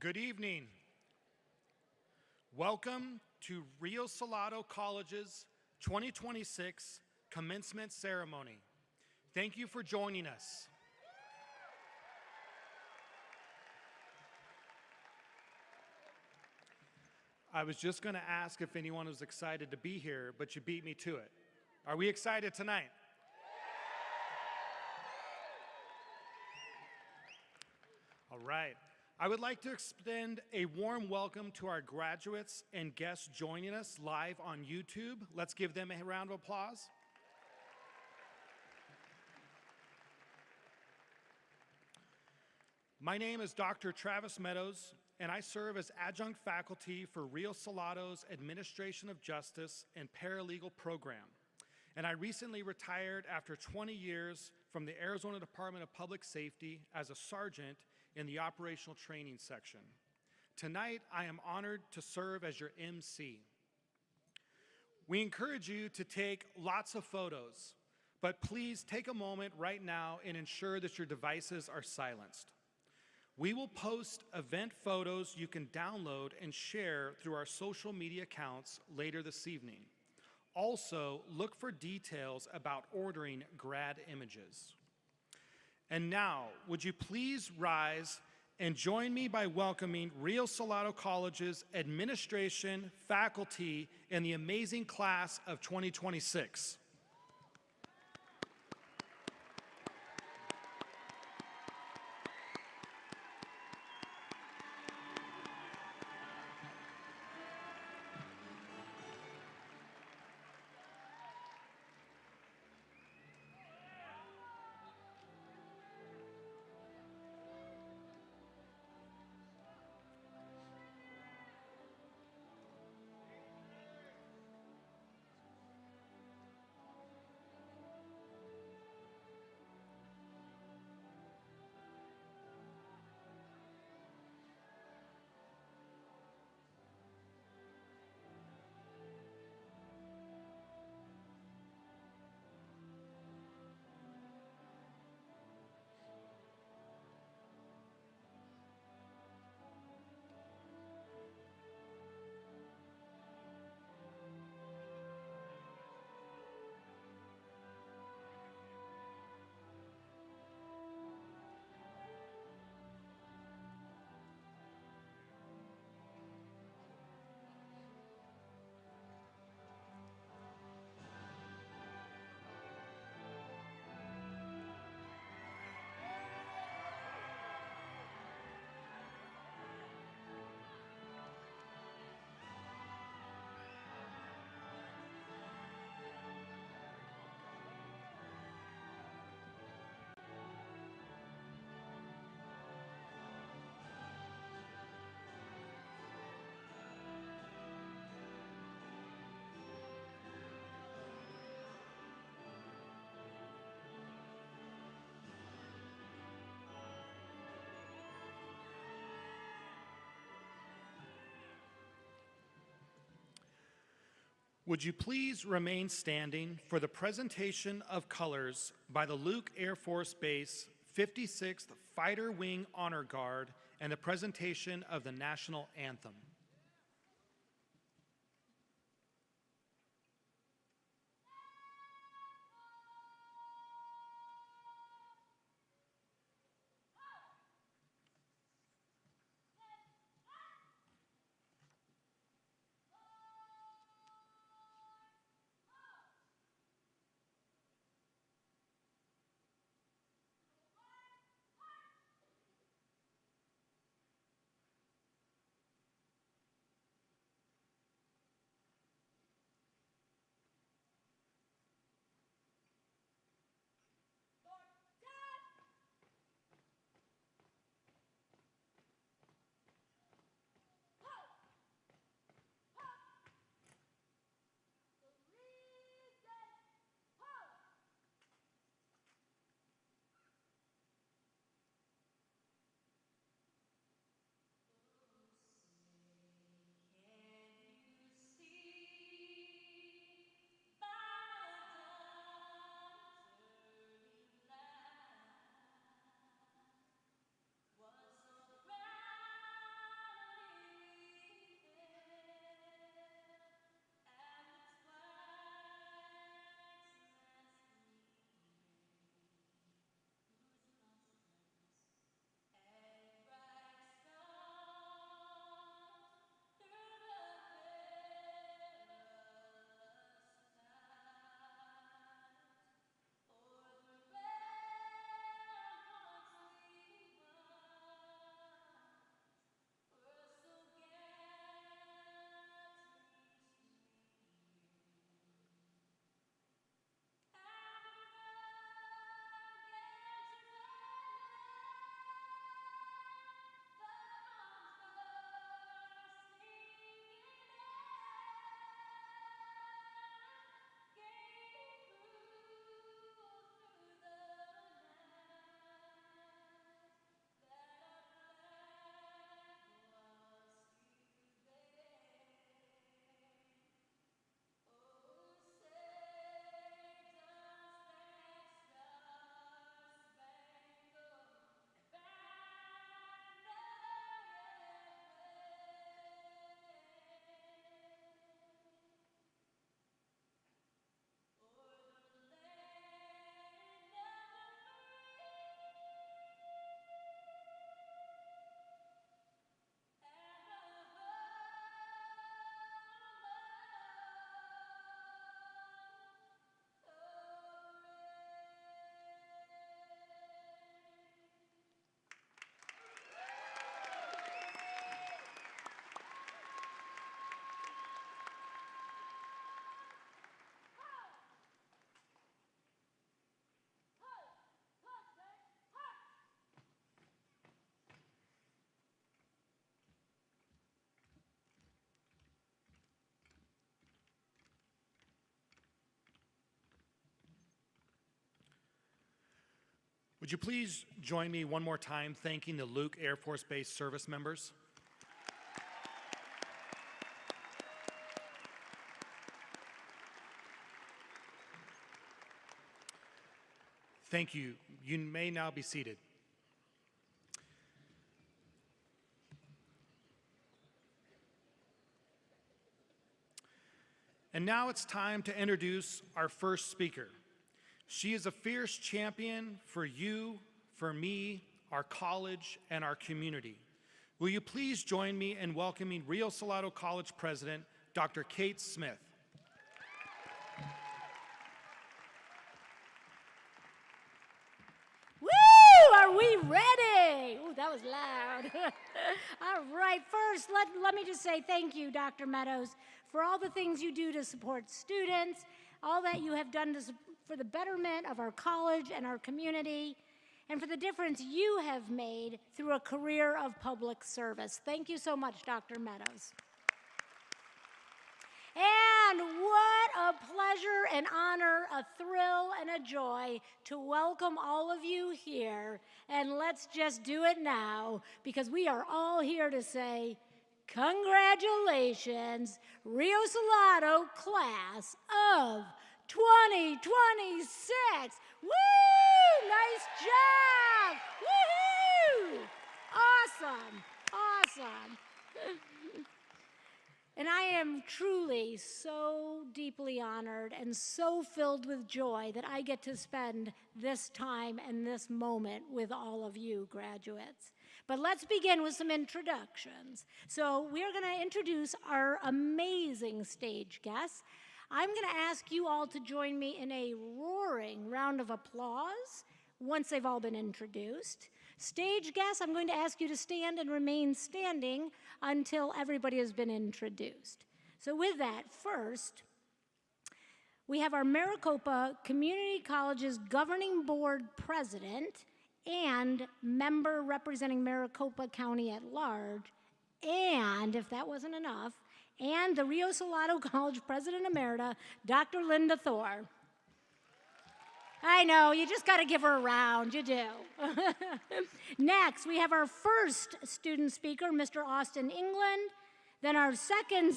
Good evening. Welcome to Rio Salado College's 2026 Commencement Ceremony. Thank you for joining us. I was just going to ask if anyone was excited to be here, but you beat me to it. Are we excited tonight? All right. I would like to extend a warm welcome to our graduates and guests joining us live on YouTube. Let's give them a round of applause. My name is Dr. Travis Meadows, and I serve as adjunct faculty for Rio Salado's Administration of Justice and Paralegal program. And I recently retired after 20 years from the Arizona Department of Public Safety as a sergeant in the operational training section. Tonight, I am honored to serve as your MC. We encourage you to take lots of photos, but please take a moment right now and ensure that your devices are silenced. We will post event photos you can download and share through our social media accounts later this evening. Also, look for details about ordering grad images. And now, would you please rise and join me by welcoming Rio Salado College's administration, faculty, and the amazing class of 2026. Would you please remain standing for the presentation of colors by the Luke Air Force Base 56th Fighter Wing Honor Guard and the presentation of the National Anthem. Would you please join me one more time thanking the Luke Air Force Base service members? Thank you. You may now be seated. And now it's time to introduce our first speaker. She is a fierce champion for you, for me, our college, and our community. Will you please join me in welcoming Rio Salado College President, Dr. Kate Smith. Woo! Are we ready? Ooh, that was loud. All right, first, let me just say thank you, Dr. Meadows, for all the things you do to support students, all that you have done for the betterment of our college and our community, and for the difference you have made through a career of public service. Thank you so much, Dr. Meadows. And what a pleasure and honor, a thrill and a joy to welcome all of you here. And let's just do it now, because we are all here to say, congratulations, Rio Salado class of 2026. Woo! Nice job! Woohoo! Awesome! Awesome! And I am truly so deeply honored and so filled with joy that I get to spend this time and this moment with all of you graduates. But let's begin with some introductions. So we're going to introduce our amazing stage guests. I'm going to ask you all to join me in a roaring round of applause once they've all been introduced. Stage guests, I'm going to ask you to stand and remain standing until everybody has been introduced. So with that, first, we have our Maricopa Community College's Governing Board President and member representing Maricopa County at large, and, if that wasn't enough, and the Rio Salado College President Emerita, Dr. Linda Thor. I know, you just got to give her a round, you do. Next, we have our first student speaker, Mr. Austin England. Then our second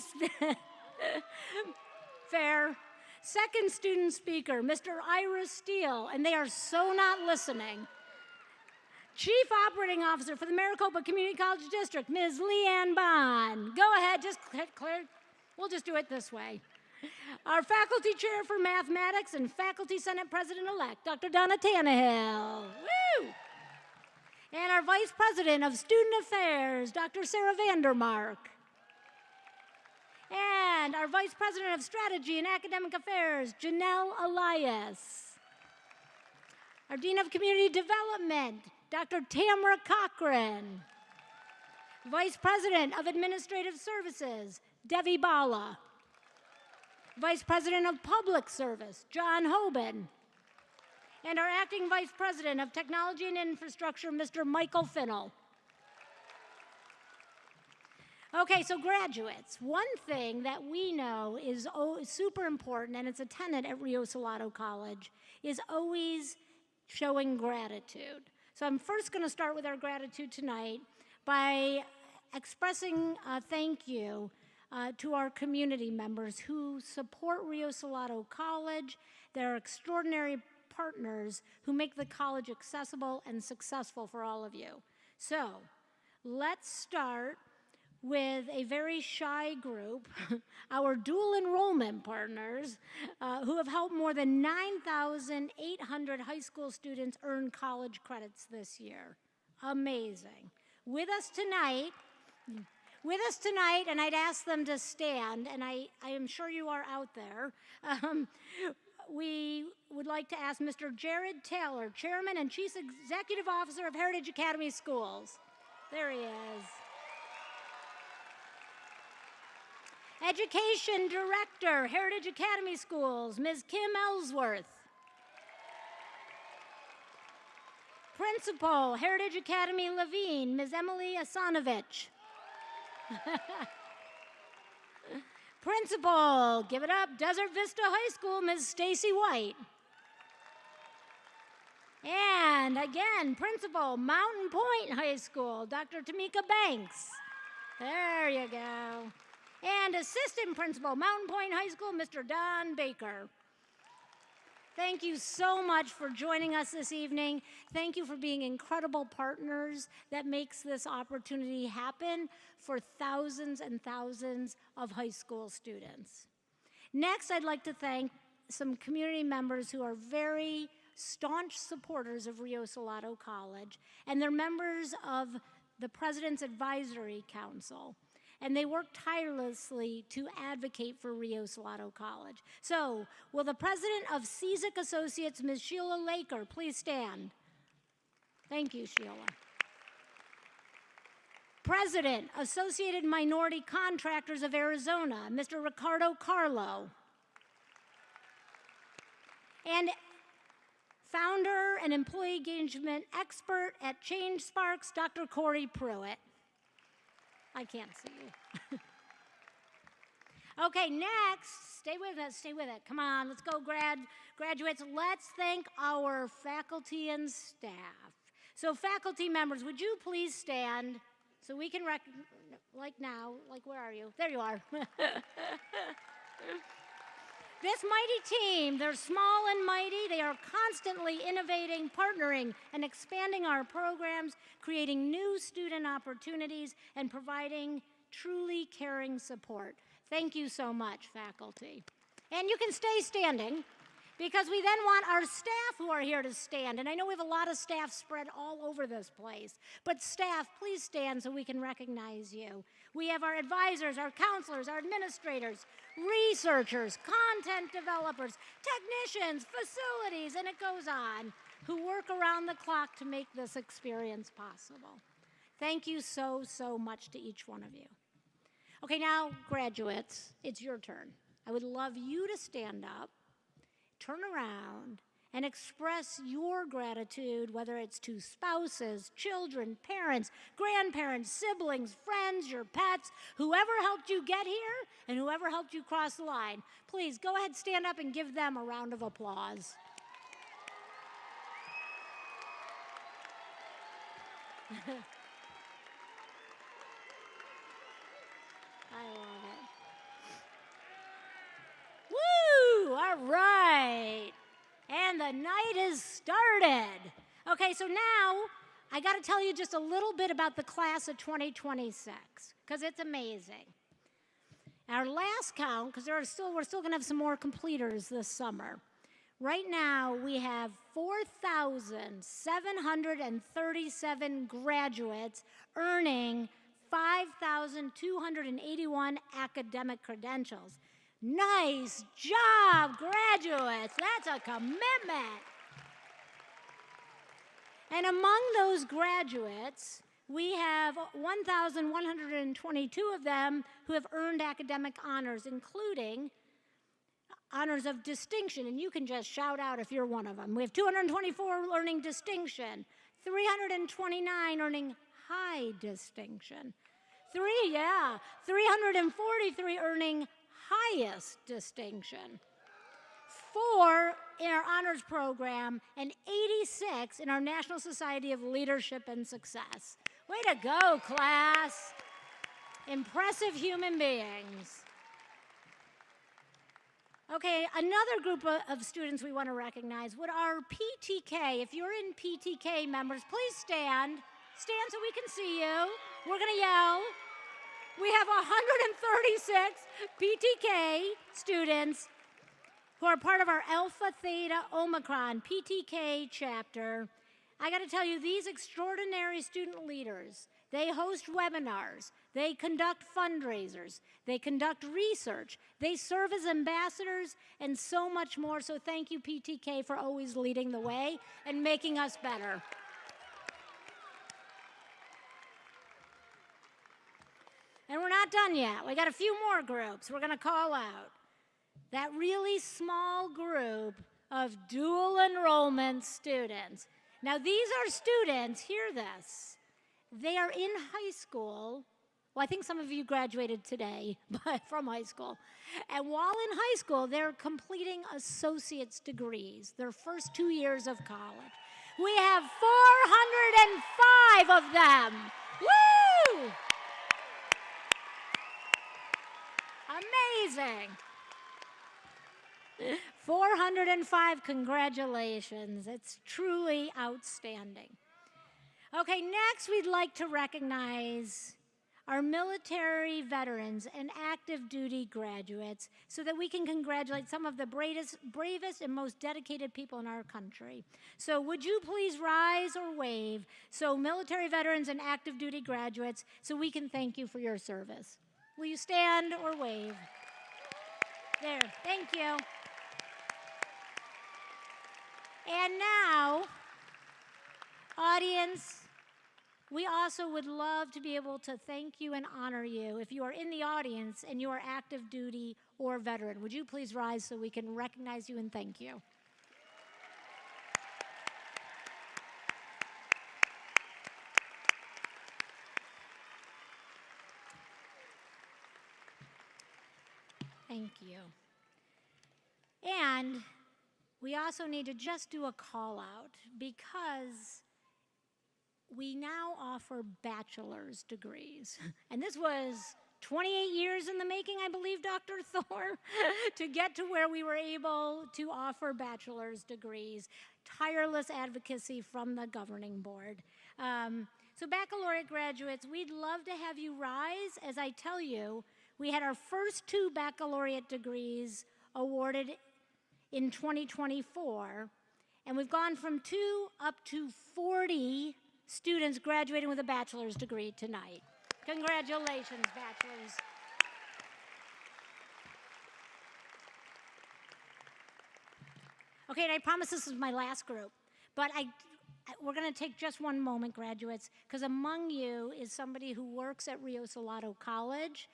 student speaker, Mr. Ira Steele, and they are so not listening. Chief Operating Officer for the Maricopa Community College District, Ms. Leanne Bond. Go ahead, just clear. We'll just do it this way. Our Faculty Chair for Mathematics and Faculty Senate President-elect, Dr. Donna Tannehill. Woo! And our Vice President of Student Affairs, Dr. Sarah Vandermark. And our Vice President of Strategy and Academic Affairs, Janelle Elias. Our Dean of Community Development, Dr. Tamara Cochran. Vice President of Administrative Services, Devi Bala. Vice President of Public Service, John Hoban. And our Acting Vice President of Technology and Infrastructure, Mr. Michael Finnell. Okay, so graduates, one thing that we know is super important, and it's a tenet at Rio Salado College, is always showing gratitude. So I'm first going to start with our gratitude tonight by expressing a thank you to our community members who support Rio Salado College. They're extraordinary partners who make the college accessible and successful for all of you. So let's start with a very shy group, our dual enrollment partners, who have helped more than 9,800 high school students earn college credits this year. Amazing. With us tonight, and I'd ask them to stand, and I am sure you are out there, we would like to ask Mr. Jared Taylor, Chairman and Chief Executive Officer of Heritage Academy Schools. There he is. Education Director, Heritage Academy Schools, Ms. Kim Ellsworth. Principal, Heritage Academy Levine, Ms. Emily Asanovich. Principal, give it up, Desert Vista High School, Ms. Stacy White. And again, Principal, Mountain Point High School, Dr. Tamika Banks. There you go. And Assistant Principal, Mountain Point High School, Mr. Don Baker. Thank you so much for joining us this evening. Thank you for being incredible partners that makes this opportunity happen for thousands and thousands of high school students. Next, I'd like to thank some community members who are very staunch supporters of Rio Salado College, and they're members of the President's Advisory Council, and they work tirelessly to advocate for Rio Salado College. So, will the president of CZIC Associates, Ms. Sheila Laker, please stand? Thank you, Sheila. President, Associated Minority Contractors of Arizona, Mr. Ricardo Carlo. And founder and employee engagement expert at Change Sparks, Dr. Corey Pruitt. I can't see you. Okay, next, stay with it. Come on, let's go, graduates. Let's thank our faculty and staff. So faculty members, would you please stand so we can like now, like where are you? There you are. This mighty team, they're small and mighty. They are constantly innovating, partnering, and expanding our programs, creating new student opportunities, and providing truly caring support. Thank you so much, faculty. And you can stay standing, because we then want our staff who are here to stand. And I know we have a lot of staff spread all over this place. But staff, please stand so we can recognize you. We have our advisors, our counselors, our administrators, researchers, content developers, technicians, facilities, and it goes on, who work around the clock to make this experience possible. Thank you so, so much to each one of you. Okay, now, graduates, it's your turn. I would love you to stand up, turn around, and express your gratitude, whether it's to spouses, children, parents, grandparents, siblings, friends, your pets, whoever helped you get here, and whoever helped you cross the line. Please, go ahead, stand up and give them a round of applause. I love it. Woo! All right. And the night is started. Okay, so now I got to tell you just a little bit about the class of 2026, because it's amazing. Our last count, because we're still going to have some more completers this summer. Right now, we have 4,737 graduates earning 5,281 academic credentials. Nice job, graduates. That's a commitment. And among those graduates, we have 1,122 of them who have earned academic honors, including honors of distinction, and you can just shout out if you're one of them. We have 224 earning distinction, 329 earning high distinction, 343 earning highest distinction, 4 in our honors program, and 86 in our National Society of Leadership and Success. Way to go, class. Impressive human beings. Okay, another group of students we want to recognize would our PTK. If you're in PTK members, please stand. Stand so we can see you. We're going to yell. We have 136 PTK students who are part of our Alpha Theta Omicron PTK chapter. I got to tell you, these extraordinary student leaders, they host webinars, they conduct fundraisers, they conduct research, they serve as ambassadors, and so much more. So thank you, PTK, for always leading the way and making us better. And we're not done yet. We got a few more groups we're going to call out. That really small group of dual enrollment students. Now, these are students, hear this, they are in high school. Well, I think some of you graduated today from high school. And while in high school, they're completing associate's degrees, their first 2 years of college. We have 405 of them. Woo! Amazing. 405, congratulations. It's truly outstanding. Okay, next we'd like to recognize our military veterans and active duty graduates so that we can congratulate some of the bravest and most dedicated people in our country. So would you please rise or wave, so military veterans and active duty graduates, so we can thank you for your service. Will you stand or wave? There, thank you. And now, audience, we also would love to be able to thank you and honor you. If you are in the audience and you are active duty or veteran, would you please rise so we can recognize you and thank you? Thank you. And we also need to just do a call out because we now offer bachelor's degrees. And this was 28 years in the making, I believe, Dr. Thor, to get to where we were able to offer bachelor's degrees. Tireless advocacy from the governing board. So baccalaureate graduates, we'd love to have you rise. As I tell you, we had our first 2 baccalaureate degrees awarded in 2024, and we've gone from 2 up to 40 students graduating with a bachelor's degree tonight. Congratulations, bachelors. Okay, and I promise this is my last group, but we're going to take just one moment, graduates, because among you is somebody who works at Rio Salado College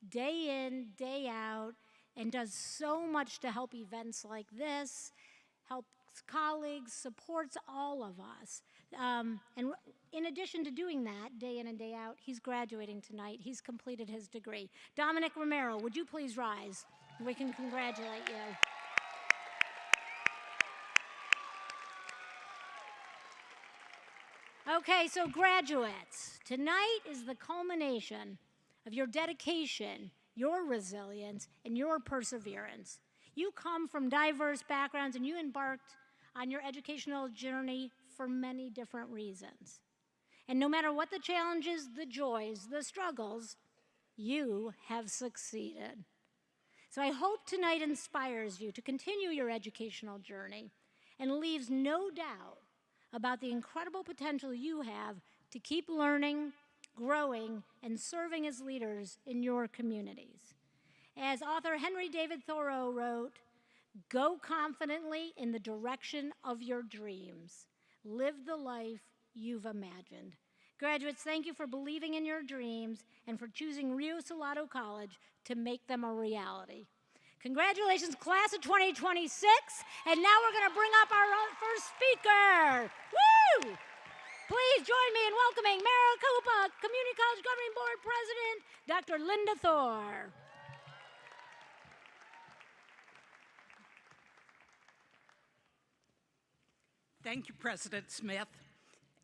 day in, day out, and does so much to help events like this, helps colleagues, supports all of us. And in addition to doing that, day in and day out, he's graduating tonight. He's completed his degree. Dominic Romero, would you please rise? We can congratulate you. Okay, so graduates, tonight is the culmination of your dedication, your resilience, and your perseverance. You come from diverse backgrounds and you embarked on your educational journey for many different reasons. And no matter what the challenges, the joys, the struggles, you have succeeded. So I hope tonight inspires you to continue your educational journey and leaves no doubt about the incredible potential you have to keep learning, growing, and serving as leaders in your communities. As author Henry David Thoreau wrote, "Go confidently in the direction of your dreams. Live the life you've imagined." Graduates, thank you for believing in your dreams and for choosing Rio Salado College to make them a reality. Congratulations, class of 2026. And now we're going to bring up our first speaker. Woo! Please join me in welcoming Maricopa Community College Governing Board President, Dr. Linda Thor. Thank you, President Smith.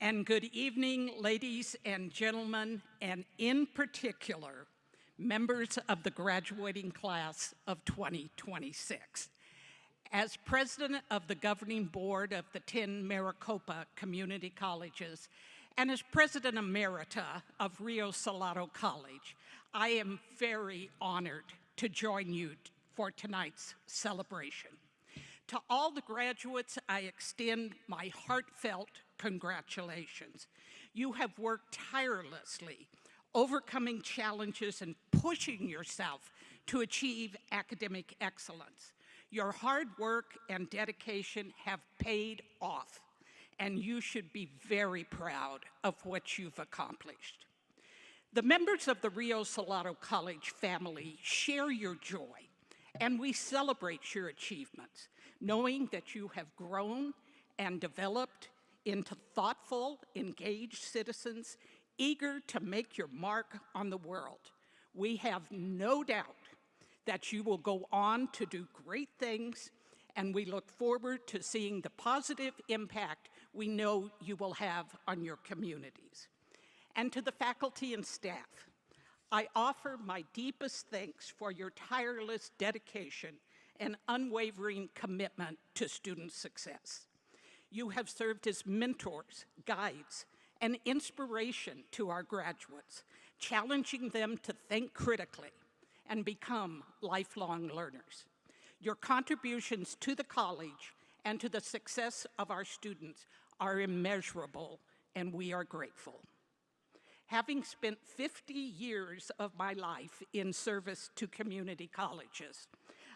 And good evening, ladies and gentlemen, and in particular, members of the graduating class of 2026. As president of the governing board of the 10 Maricopa community colleges, and as president emerita of Rio Salado College, I am very honored to join you for tonight's celebration. To all the graduates, I extend my heartfelt congratulations. You have worked tirelessly, overcoming challenges and pushing yourself to achieve academic excellence. Your hard work and dedication have paid off, and you should be very proud of what you've accomplished. The members of the Rio Salado College family share your joy, and we celebrate your achievements, knowing that you have grown and developed into thoughtful, engaged citizens eager to make your mark on the world. We have no doubt that you will go on to do great things, and we look forward to seeing the positive impact we know you will have on your communities. And to the faculty and staff, I offer my deepest thanks for your tireless dedication and unwavering commitment to student success. You have served as mentors, guides, and inspiration to our graduates, challenging them to think critically and become lifelong learners. Your contributions to the college and to the success of our students are immeasurable, and we are grateful. Having spent 50 years of my life in service to community colleges,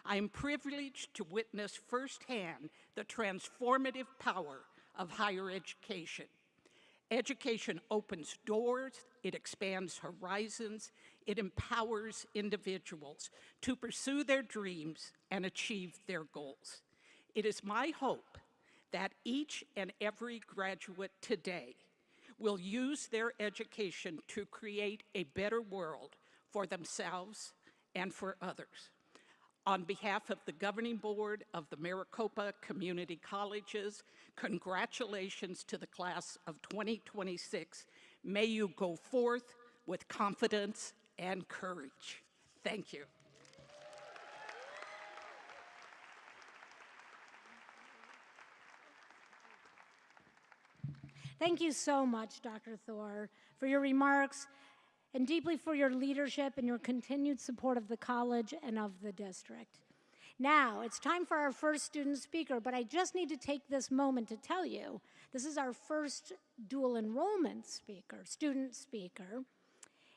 I am privileged to witness firsthand the transformative power of higher education. Education opens doors, it expands horizons, it empowers individuals to pursue their dreams and achieve their goals. It is my hope that each and every graduate today will use their education to create a better world for themselves and for others. On behalf of the Governing Board of the Maricopa Community Colleges, congratulations to the class of 2026. May you go forth with confidence and courage. Thank you. Thank you so much, Dr. Thor, for your remarks and deeply for your leadership and your continued support of the college and of the district. Now, it's time for our first student speaker, but I just need to take this moment to tell you, this is our first dual enrollment speaker, student speaker,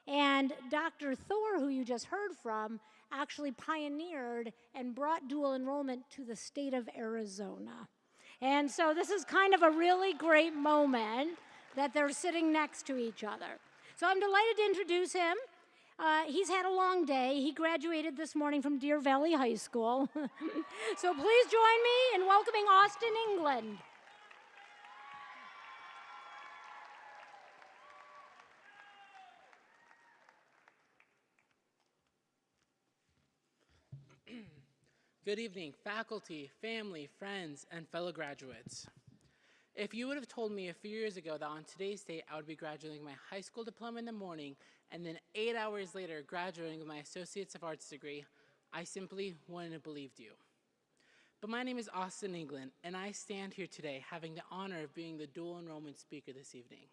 and Dr. Thor, who you just heard from, actually pioneered and brought dual enrollment to the state of Arizona. And so this is kind of a really great moment that they're sitting next to each other. So I'm delighted to introduce him. He's had a long day. He graduated this morning from Deer Valley High School. So please join me in welcoming Austin, England. Good evening, faculty, family, friends, and fellow graduates. If you would have told me a few years ago that on today's date I would be graduating my high school diploma in the morning and then 8 hours later graduating with my Associates of Arts degree, I simply wouldn't have believed you. But my name is Austin England, and I stand here today having the honor of being the dual enrollment speaker this evening.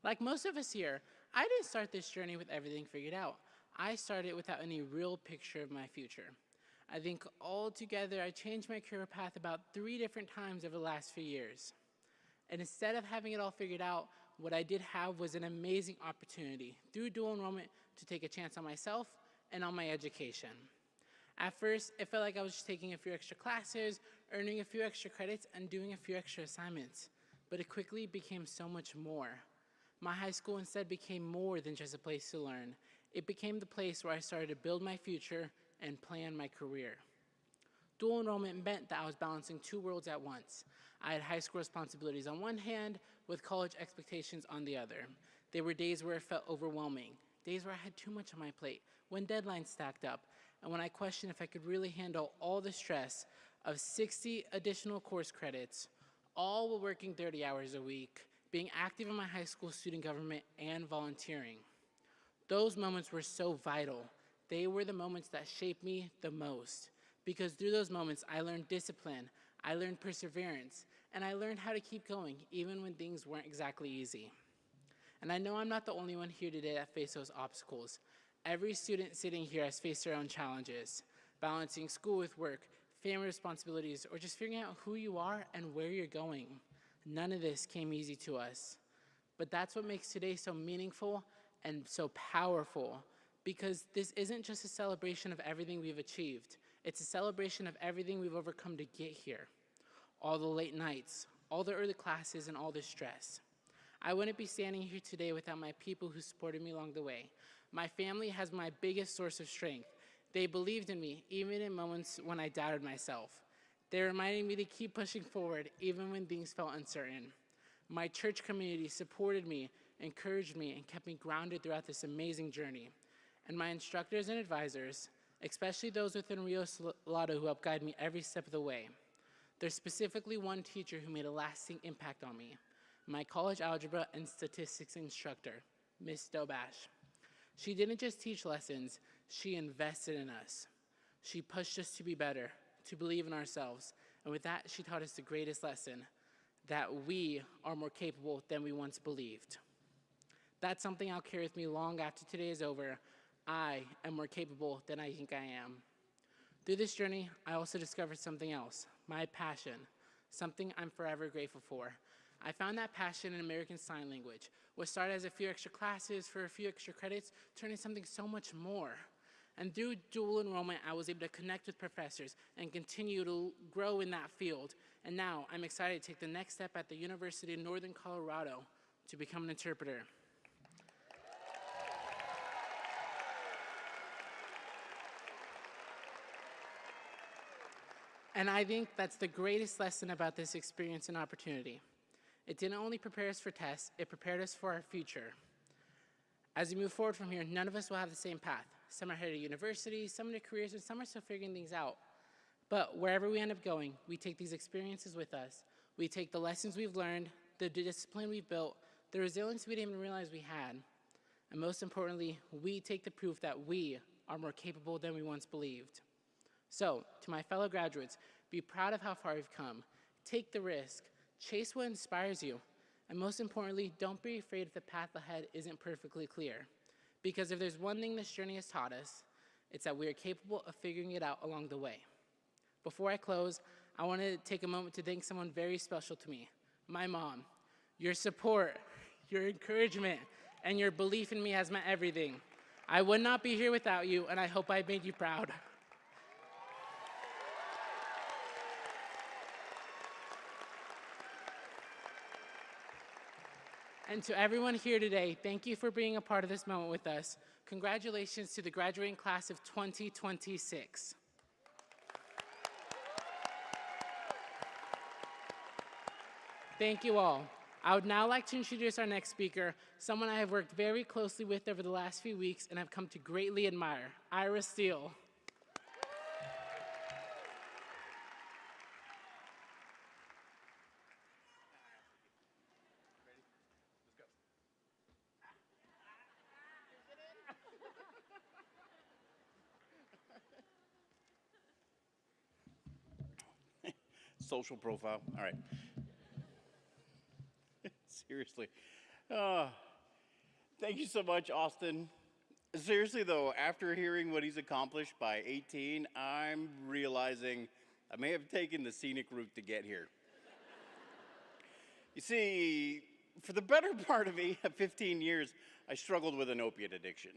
Like most of us here, I didn't start this journey with everything figured out. I started without any real picture of my future. I think altogether I changed my career path about 3 different times over the last few years. And instead of having it all figured out, what I did have was an amazing opportunity through dual enrollment to take a chance on myself and on my education. At first, it felt like I was just taking a few extra classes, earning a few extra credits, and doing a few extra assignments. But it quickly became so much more. My high school instead became more than just a place to learn. It became the place where I started to build my future and plan my career. Dual enrollment meant that I was balancing 2 worlds at once. I had high school responsibilities on one hand, with college expectations on the other. There were days where it felt overwhelming, days where I had too much on my plate, when deadlines stacked up, and when I questioned if I could really handle all the stress of 60 additional course credits, all while working 30 hours a week, being active in my high school student government, and volunteering. Those moments were so vital. They were the moments that shaped me the most, because through those moments, I learned discipline, I learned perseverance, and I learned how to keep going even when things weren't exactly easy. And I know I'm not the only one here today that faced those obstacles. Every student sitting here has faced their own challenges, balancing school with work, family responsibilities, or just figuring out who you are and where you're going. None of this came easy to us. But that's what makes today so meaningful and so powerful, because this isn't just a celebration of everything we've achieved. It's a celebration of everything we've overcome to get here. All the late nights, all the early classes, and all the stress. I wouldn't be standing here today without my people who supported me along the way. My family has my biggest source of strength. They believed in me, even in moments when I doubted myself. They reminded me to keep pushing forward, even when things felt uncertain. My church community supported me, encouraged me, and kept me grounded throughout this amazing journey. And my instructors and advisors, especially those within Rio Salado who helped guide me every step of the way. There's specifically one teacher who made a lasting impact on me, my college algebra and statistics instructor, Miss Dobash. She didn't just teach lessons, she invested in us. She pushed us to be better, to believe in ourselves, and with that, she taught us the greatest lesson, that we are more capable than we once believed. That's something I'll carry with me long after today is over. I am more capable than I think I am. Through this journey, I also discovered something else, my passion, something I'm forever grateful for. I found that passion in American Sign Language, what started as a few extra classes for a few extra credits, turned into something so much more. And through dual enrollment, I was able to connect with professors and continue to grow in that field. And now I'm excited to take the next step at the University of Northern Colorado to become an interpreter. And I think that's the greatest lesson about this experience and opportunity. It didn't only prepare us for tests, it prepared us for our future. As we move forward from here, none of us will have the same path. Some are headed to university, some into careers, and some are still figuring things out. But wherever we end up going, we take these experiences with us. We take the lessons we've learned, the discipline we've built, the resilience we didn't even realize we had. And most importantly, we take the proof that we are more capable than we once believed. So, to my fellow graduates, be proud of how far you've come. Take the risk. Chase what inspires you. And most importantly, don't be afraid if the path ahead isn't perfectly clear. Because if there's one thing this journey has taught us, it's that we are capable of figuring it out along the way. Before I close, I want to take a moment to thank someone very special to me, my mom. Your support, your encouragement, and your belief in me has meant everything. I would not be here without you, and I hope I made you proud. And to everyone here today, thank you for being a part of this moment with us. Congratulations to the graduating class of 2026. Thank you all. I would now like to introduce our next speaker, someone I have worked very closely with over the last few weeks and have come to greatly admire, Ira Steele. Social profile. All right. Seriously. Thank you so much, Austin. Seriously, though, after hearing what he's accomplished by 18, I'm realizing I may have taken the scenic route to get here. You see, for the better part of 15 years, I struggled with an opiate addiction.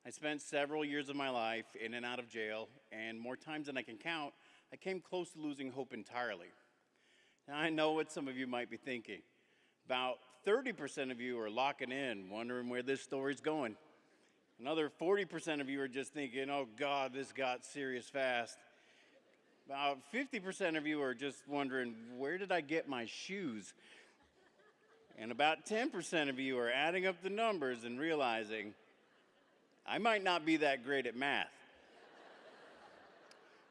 I spent several years of my life in and out of jail, and more times than I can count, I came close to losing hope entirely. Now, I know what some of you might be thinking. About 30% of you are locking in, wondering where this story's going. Another 40% of you are just thinking, oh God, this got serious fast. About 50% of you are just wondering, where did I get my shoes? And about 10% of you are adding up the numbers and realizing, I might not be that great at math.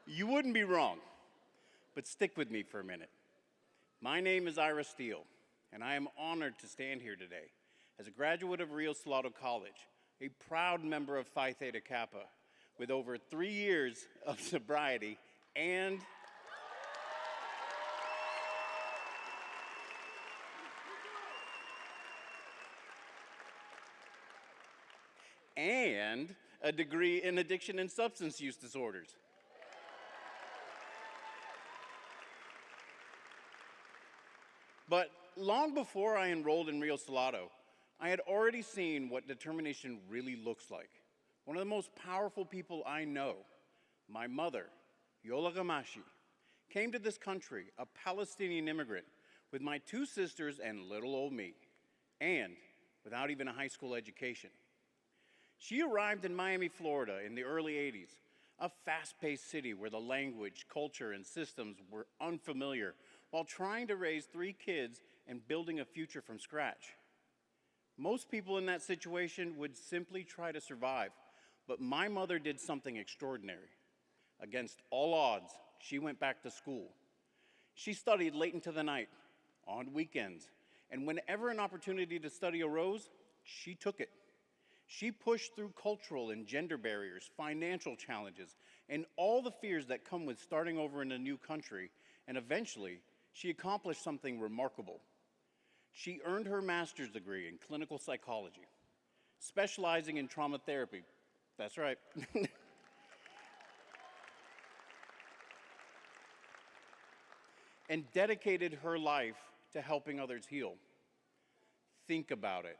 You wouldn't be wrong, but stick with me for a minute. My name is Ira Steele, and I am honored to stand here today as a graduate of Rio Salado College, a proud member of Phi Theta Kappa, with over 3 years of sobriety and a degree in addiction and substance use disorders. But long before I enrolled in Rio Salado, I had already seen what determination really looks like. One of the most powerful people I know, my mother, Yola Gamashi, came to this country, a Palestinian immigrant, with my 2 sisters and little old me, and without even a high school education. She arrived in Miami, Florida in the early 80s, a fast-paced city where the language, culture, and systems were unfamiliar, while trying to raise 3 kids and building a future from scratch. Most people in that situation would simply try to survive, but my mother did something extraordinary. Against all odds, she went back to school. She studied late into the night, on weekends, and whenever an opportunity to study arose, she took it. She pushed through cultural and gender barriers, financial challenges, and all the fears that come with starting over in a new country, and eventually, she accomplished something remarkable. She earned her master's degree in clinical psychology, specializing in trauma therapy. That's right. And dedicated her life to helping others heal. Think about it.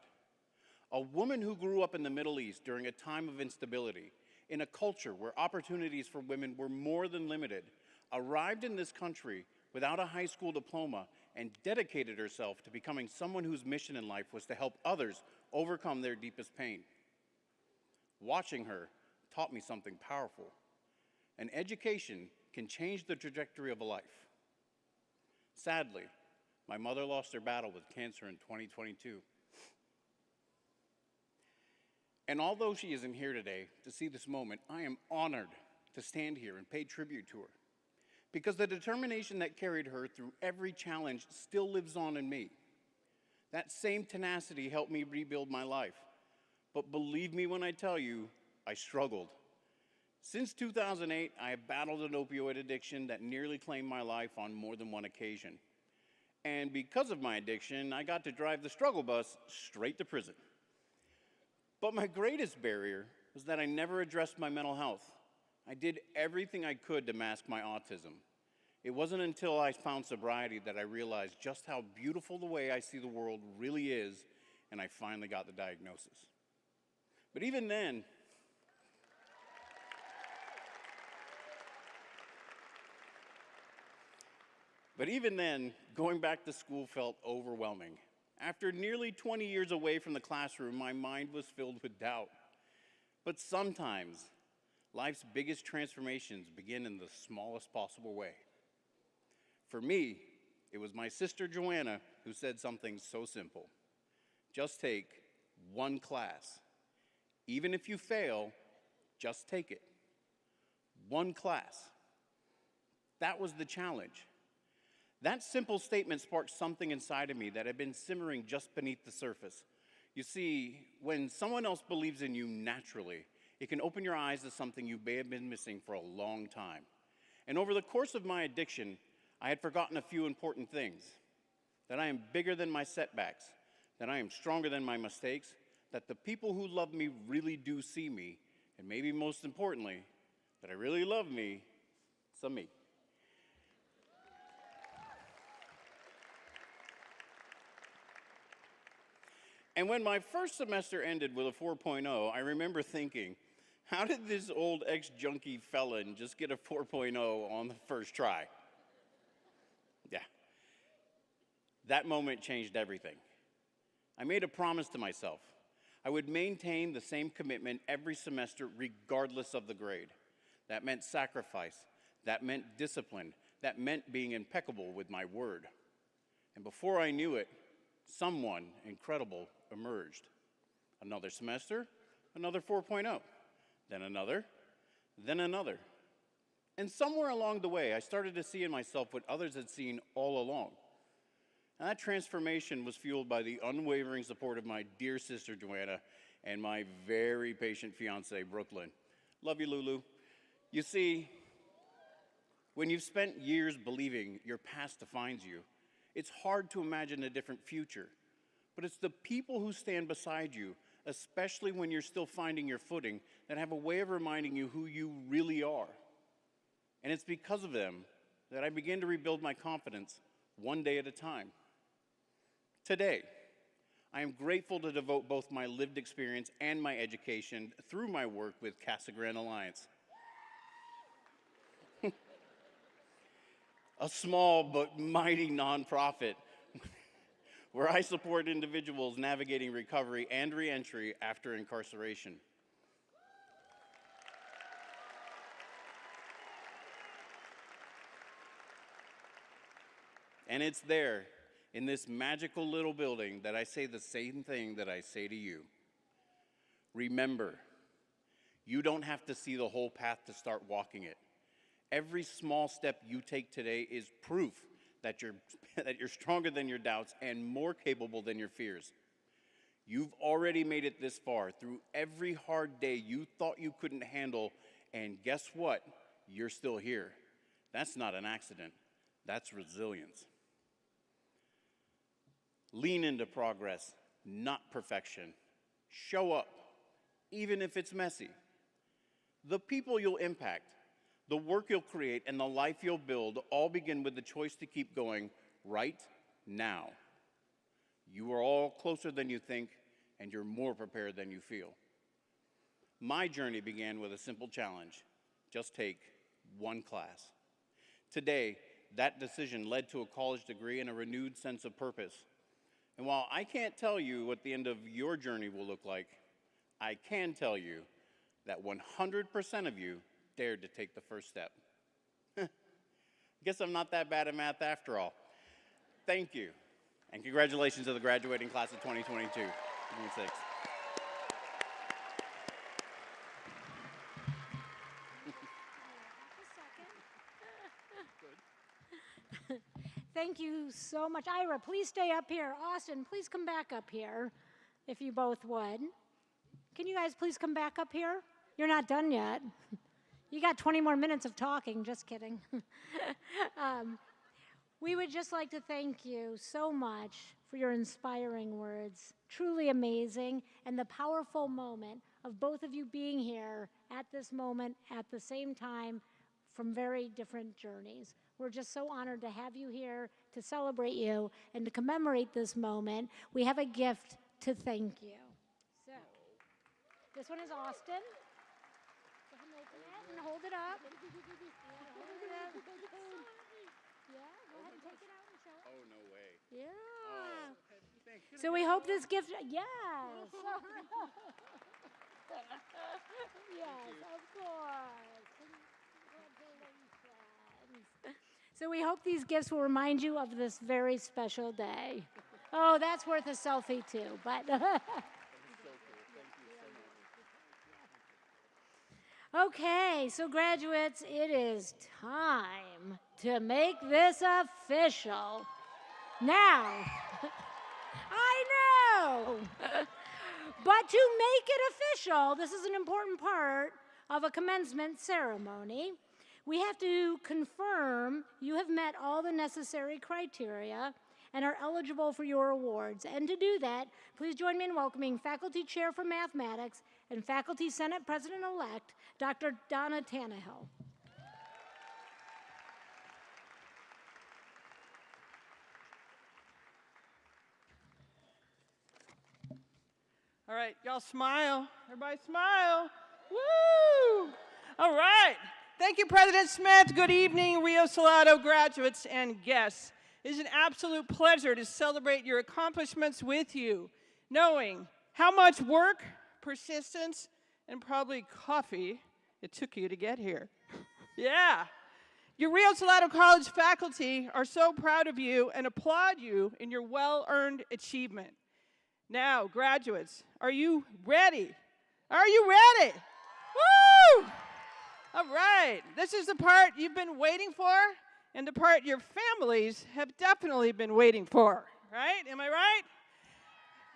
A woman who grew up in the Middle East during a time of instability, in a culture where opportunities for women were more than limited, arrived in this country without a high school diploma and dedicated herself to becoming someone whose mission in life was to help others overcome their deepest pain. Watching her taught me something powerful. An education can change the trajectory of a life. Sadly, my mother lost her battle with cancer in 2022. And although she isn't here today to see this moment, I am honored to stand here and pay tribute to her, because the determination that carried her through every challenge still lives on in me. That same tenacity helped me rebuild my life. But believe me when I tell you, I struggled. Since 2008, I have battled an opioid addiction that nearly claimed my life on more than one occasion. And because of my addiction, I got to drive the struggle bus straight to prison. But my greatest barrier was that I never addressed my mental health. I did everything I could to mask my autism. It wasn't until I found sobriety that I realized just how beautiful the way I see the world really is, and I finally got the diagnosis. But even then, going back to school felt overwhelming. After nearly 20 years away from the classroom, my mind was filled with doubt. But sometimes, life's biggest transformations begin in the smallest possible way. For me, it was my sister Joanna who said something so simple. Just take one class. Even if you fail, just take it. One class. That was the challenge. That simple statement sparked something inside of me that had been simmering just beneath the surface. You see, when someone else believes in you naturally, it can open your eyes to something you may have been missing for a long time. And over the course of my addiction, I had forgotten a few important things. That I am bigger than my setbacks, that I am stronger than my mistakes, that the people who love me really do see me, and maybe most importantly, that I really love me, some me. And when my first semester ended with a 4.0, I remember thinking, how did this old ex-junkie felon just get a 4.0 on the first try? Yeah. That moment changed everything. I made a promise to myself. I would maintain the same commitment every semester regardless of the grade. That meant sacrifice. That meant discipline. That meant being impeccable with my word. And before I knew it, someone incredible emerged. Another semester, another 4.0, then another, then another. And somewhere along the way, I started to see in myself what others had seen all along. And that transformation was fueled by the unwavering support of my dear sister, Joanna, and my very patient fiance, Brooklyn. Love you, Lulu. You see, when you've spent years believing your past defines you, it's hard to imagine a different future. But it's the people who stand beside you, especially when you're still finding your footing, that have a way of reminding you who you really are. And it's because of them that I begin to rebuild my confidence one day at a time. Today, I am grateful to devote both my lived experience and my education through my work with Casa Grande Alliance. A small but mighty nonprofit where I support individuals navigating recovery and reentry after incarceration. And it's there, in this magical little building, that I say the same thing that I say to you. Remember, you don't have to see the whole path to start walking it. Every small step you take today is proof that you're, that you're stronger than your doubts and more capable than your fears. You've already made it this far through every hard day you thought you couldn't handle, and guess what? You're still here. That's not an accident. That's resilience. Lean into progress, not perfection. Show up, even if it's messy. The people you'll impact, the work you'll create, and the life you'll build all begin with the choice to keep going right now. You are all closer than you think, and you're more prepared than you feel. My journey began with a simple challenge: just take one class. Today, that decision led to a college degree and a renewed sense of purpose. And while I can't tell you what the end of your journey will look like, I can tell you that 100% of you dared to take the first step. Guess I'm not that bad at math after all. Thank you, and congratulations to the graduating class of 2022. 26. Thank you so much. Ira, please stay up here. Austin, please come back up here, if you both would. Can you guys please come back up here? You're not done yet. You got 20 more minutes of talking, just kidding. We would just like to thank you so much for your inspiring words. Truly amazing, and the powerful moment of both of you being here at this moment at the same time from very different journeys. We're just so honored to have you here, to celebrate you, and to commemorate this moment. We have a gift to thank you. So, this one is Austin. Go ahead and open it and hold it up. Hold it up. Yeah, go ahead and take it out and show it. Oh, no way. Yeah. Oh. So we hope this gift, yes. Yes, of course. Congratulations. So we hope these gifts will remind you of this very special day. Oh, that's worth a selfie too, but. Okay, so graduates, it is time to make this official. Now, I know, but to make it official, this is an important part of a commencement ceremony. We have to confirm you have met all the necessary criteria and are eligible for your awards. And to do that, please join me in welcoming Faculty Chair for Mathematics and Faculty Senate President-elect, Dr. Donna Tannehill. All right, y'all smile. Everybody smile. Woo! All right. Thank you, President Smith. Good evening, Rio Salado graduates and guests. It is an absolute pleasure to celebrate your accomplishments with you, knowing how much work, persistence, and probably coffee it took you to get here. Yeah. Your Rio Salado College faculty are so proud of you and applaud you in your well-earned achievement. Now, graduates, are you ready? Are you ready? Woo! All right. This is the part you've been waiting for, and the part your families have definitely been waiting for, right? Am I right?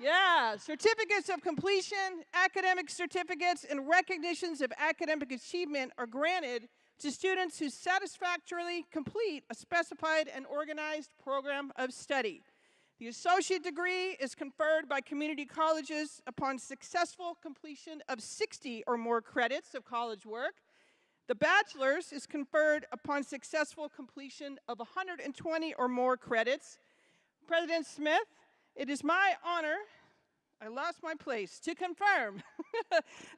Yeah. Certificates of completion, academic certificates, and recognitions of academic achievement are granted to students who satisfactorily complete a specified and organized program of study. The associate degree is conferred by community colleges upon successful completion of 60 or more credits of college work. The bachelor's is conferred upon successful completion of 120 or more credits. President Smith, it is my honor, I lost my place, to confirm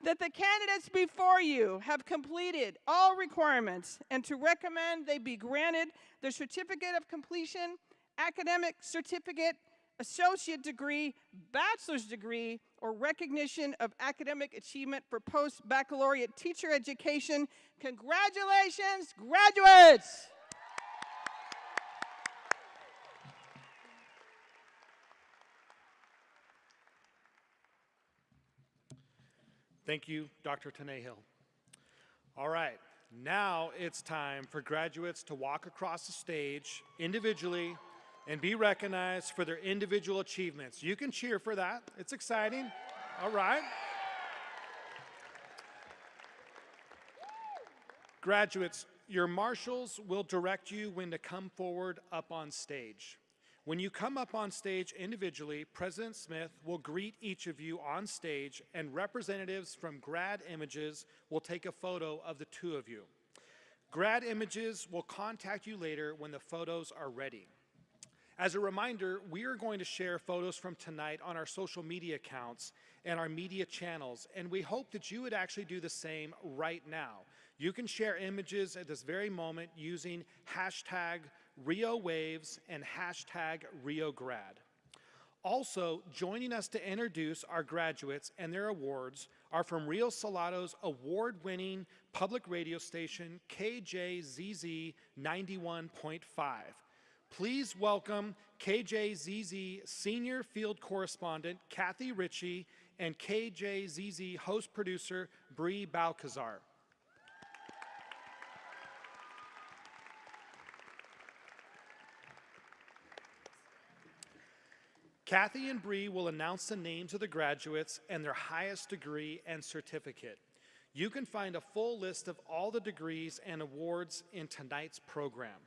that the candidates before you have completed all requirements and to recommend they be granted the certificate of completion, academic certificate, associate degree, bachelor's degree, or recognition of academic achievement for post-baccalaureate teacher education. Congratulations, graduates! Thank you, Dr. Tannehill. All right, Now it's time for graduates to walk across the stage individually and be recognized for their individual achievements. You can cheer for that. It's exciting. All right. Graduates, your marshals will direct you when to come forward up on stage. When you come up on stage individually, President Smith will greet each of you on stage, and representatives from Grad Images will take a photo of the two of you. Grad Images will contact you later when the photos are ready. As a reminder, we are going to share photos from tonight on our social media accounts and our media channels, and we hope that you would actually do the same right now. You can share images at this very moment using hashtag RioWaves and hashtag RioGrad. Also, joining us to introduce our graduates and their awards are from Rio Salado's award-winning public radio station, KJZZ 91.5. Please welcome KJZZ Senior Field Correspondent Kathy Ritchie and KJZZ host producer Bree Balcazar. Kathy and Bree will announce the names of the graduates and their highest degree and certificate. You can find a full list of all the degrees and awards in tonight's program.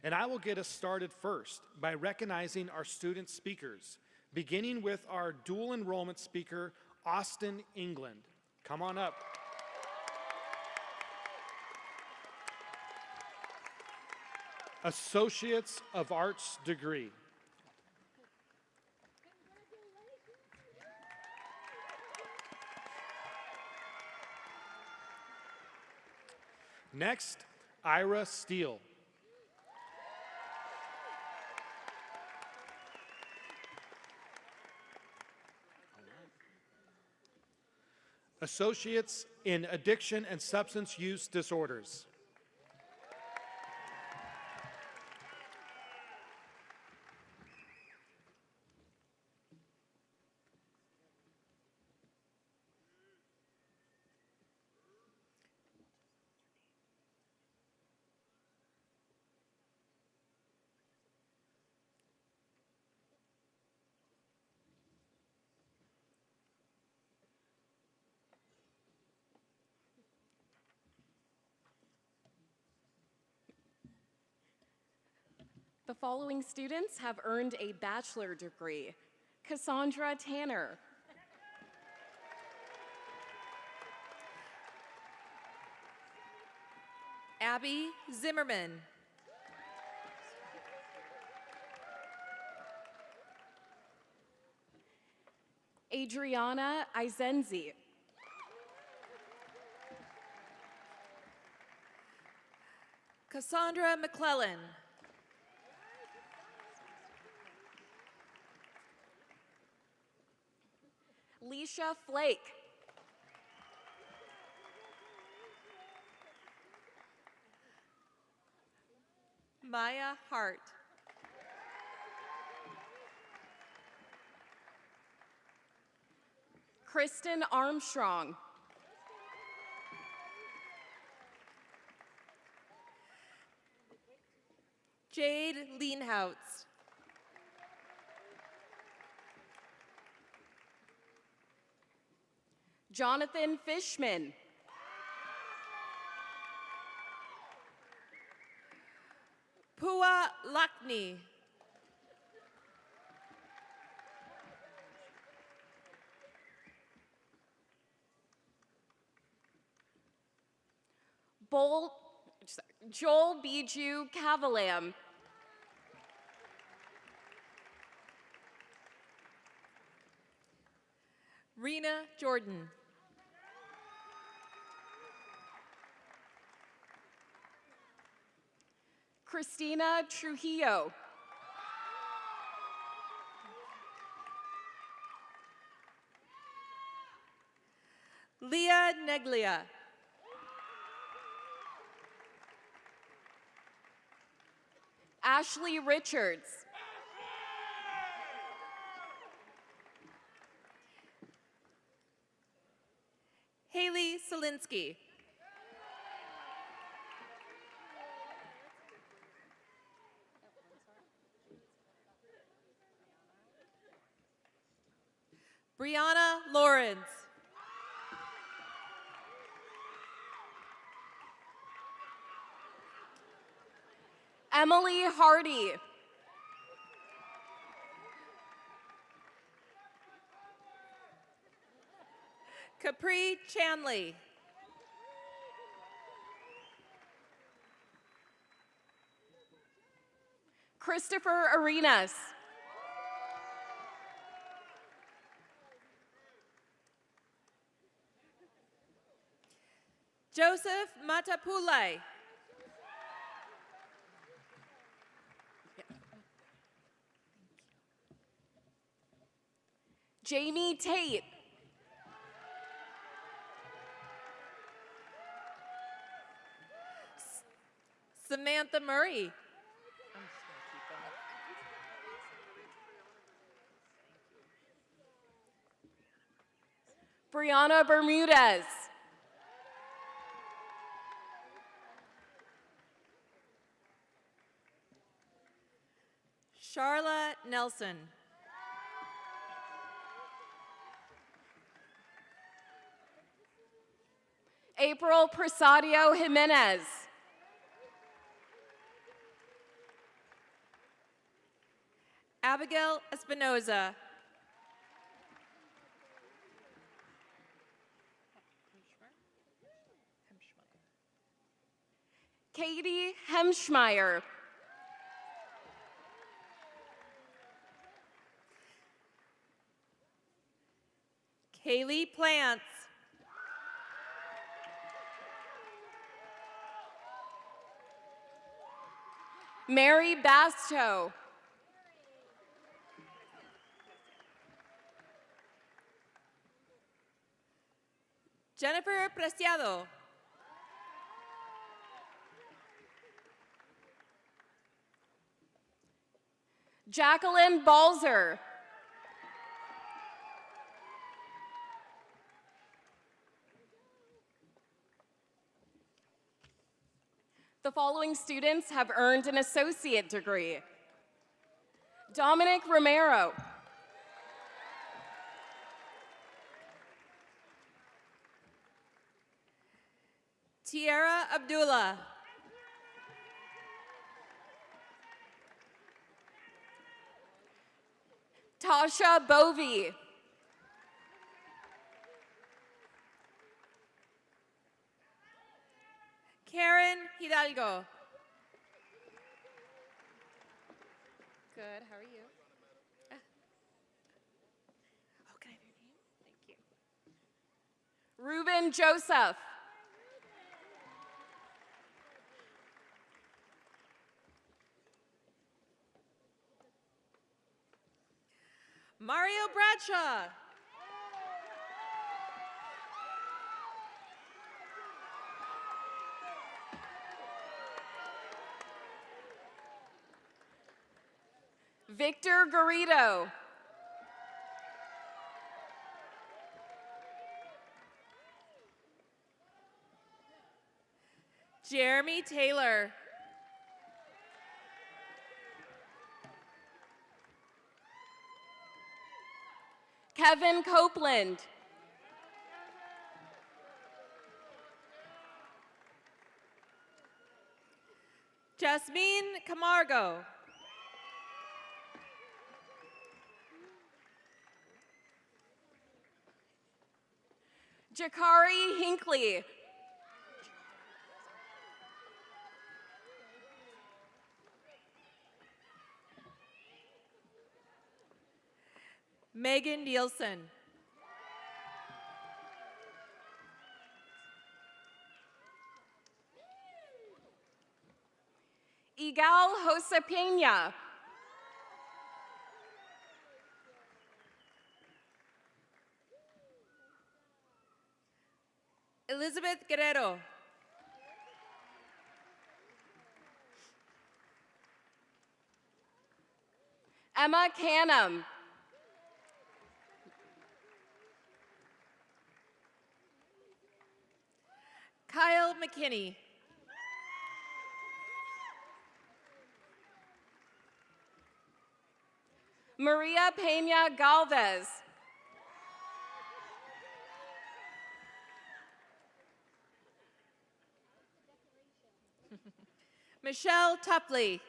And I will get us started first by recognizing our student speakers, beginning with our dual enrollment speaker, Austin England. Come on up. Associates of Arts degree. Next, Ira Steele. Associates in Addiction and Substance Use Disorders. The following students have earned a bachelor degree. Cassandra Tanner. Abby Zimmerman. Adriana Izenzi. Cassandra McClellan. Leisha Flake. Maya Hart. Kristen Armstrong. Jade Leanhoutz. Jonathan Fishman. Pua Lakni. Joel Biju Cavalam. Rena Jordan. Christina Trujillo. Leah Neglia. Ashley Richards. Haley Solinsky. Brianna Lawrence. Emily Hardy. Capri Chanley. Christopher Arenas. Joseph Matapulai. Jamie Tate. Samantha Murray. Brianna Bermudez. Charla Nelson. April Presadio Jimenez. Abigail Espinoza. Katie Hemschmeyer. Kaylee Plants. Mary Basto. Jennifer Preciado. Jacqueline Balzer. The following students have earned an associate degree. Dominic Romero. Tiara Abdullah. Tasha Bovey. Karen Hidalgo. Good, how are you? Oh, can I have your name? Thank you. Ruben Joseph. Mario Bradshaw. Victor Garrido. Jeremy Taylor. Kevin Copeland. Jasmine Camargo. Jakari Hinckley. Megan Nielsen. Igal Josepena. Elizabeth Guerrero. Emma Canham. Kyle McKinney. Maria Pena Galvez. Michelle Tupley.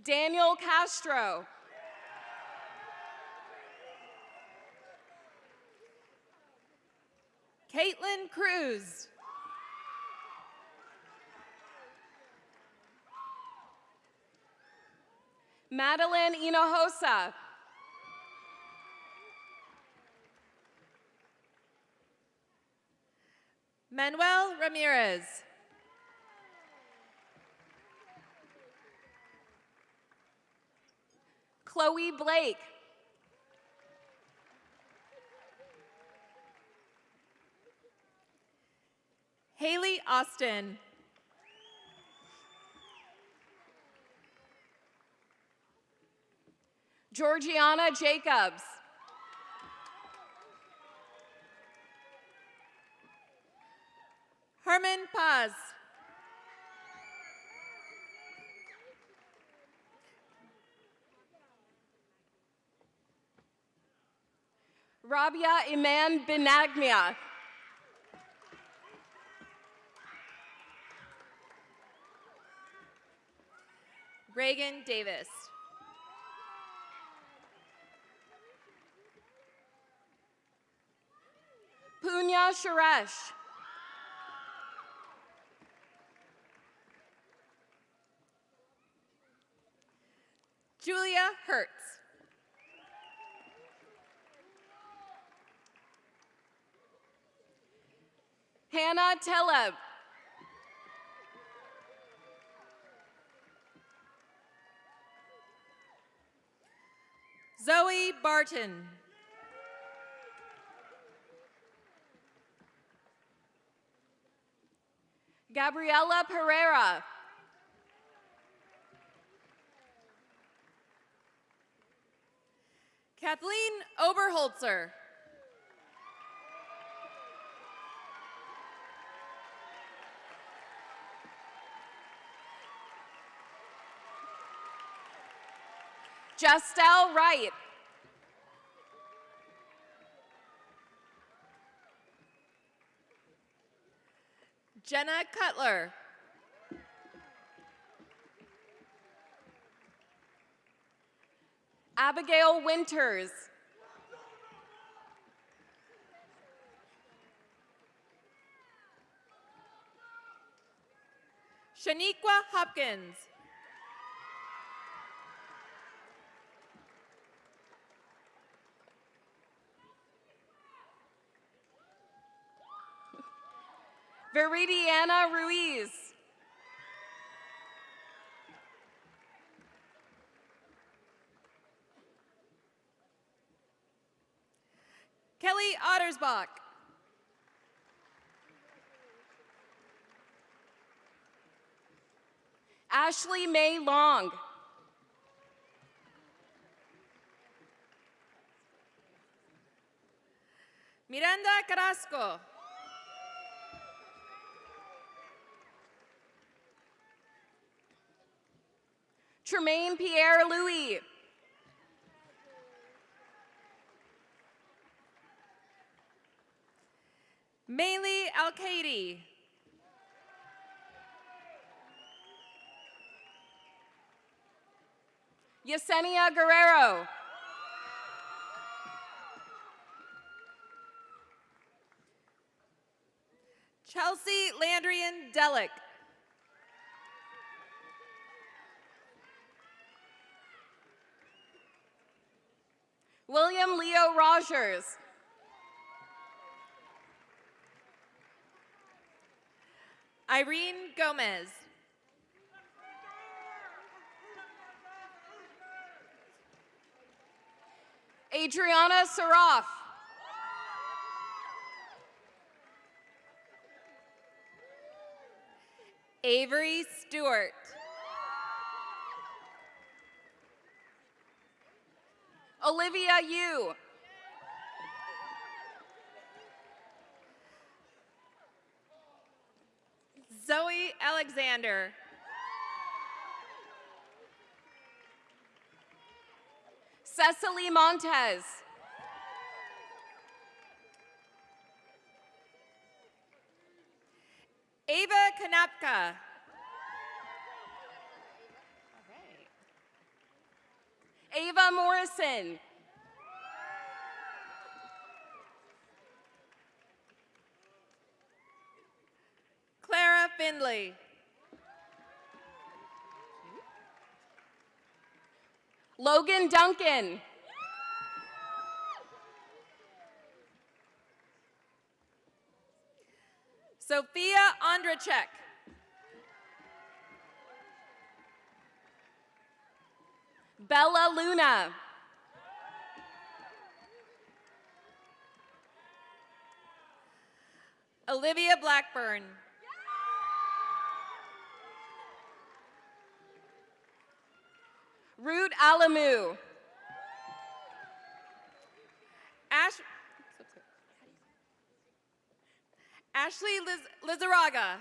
Daniel Castro. Caitlin Cruz. Madeline Hinojosa. Manuel Ramirez. Chloe Blake. Haley Austin. Georgiana Jacobs. Herman Paz. Rabia Iman Benagnia. Reagan Davis. Punya Suresh. Julia Hertz. Hannah Teleb. Zoe Barton. Gabriela Pereira. Kathleen Oberholzer. Justel Wright. Jenna Cutler. Abigail Winters. Shaniqua Hopkins. Viridiana Ruiz. Kelly Ottersbach. Ashley May Long. Miranda Carrasco. Tremaine Pierre Louis. Maylee Al-Kaidi. Yesenia Guerrero. Chelsea Landrian Delic. William Leo Rogers. Irene Gomez. Adriana Saraf. Avery Stewart. Olivia Yu. Zoe Alexander. Cecily Montez. Kanapka. Ava Morrison. Clara Findlay. Logan Duncan. Sophia Ondrachek. Bella Luna. Olivia Blackburn. Ruth Alamu. Ashley Lizaraga.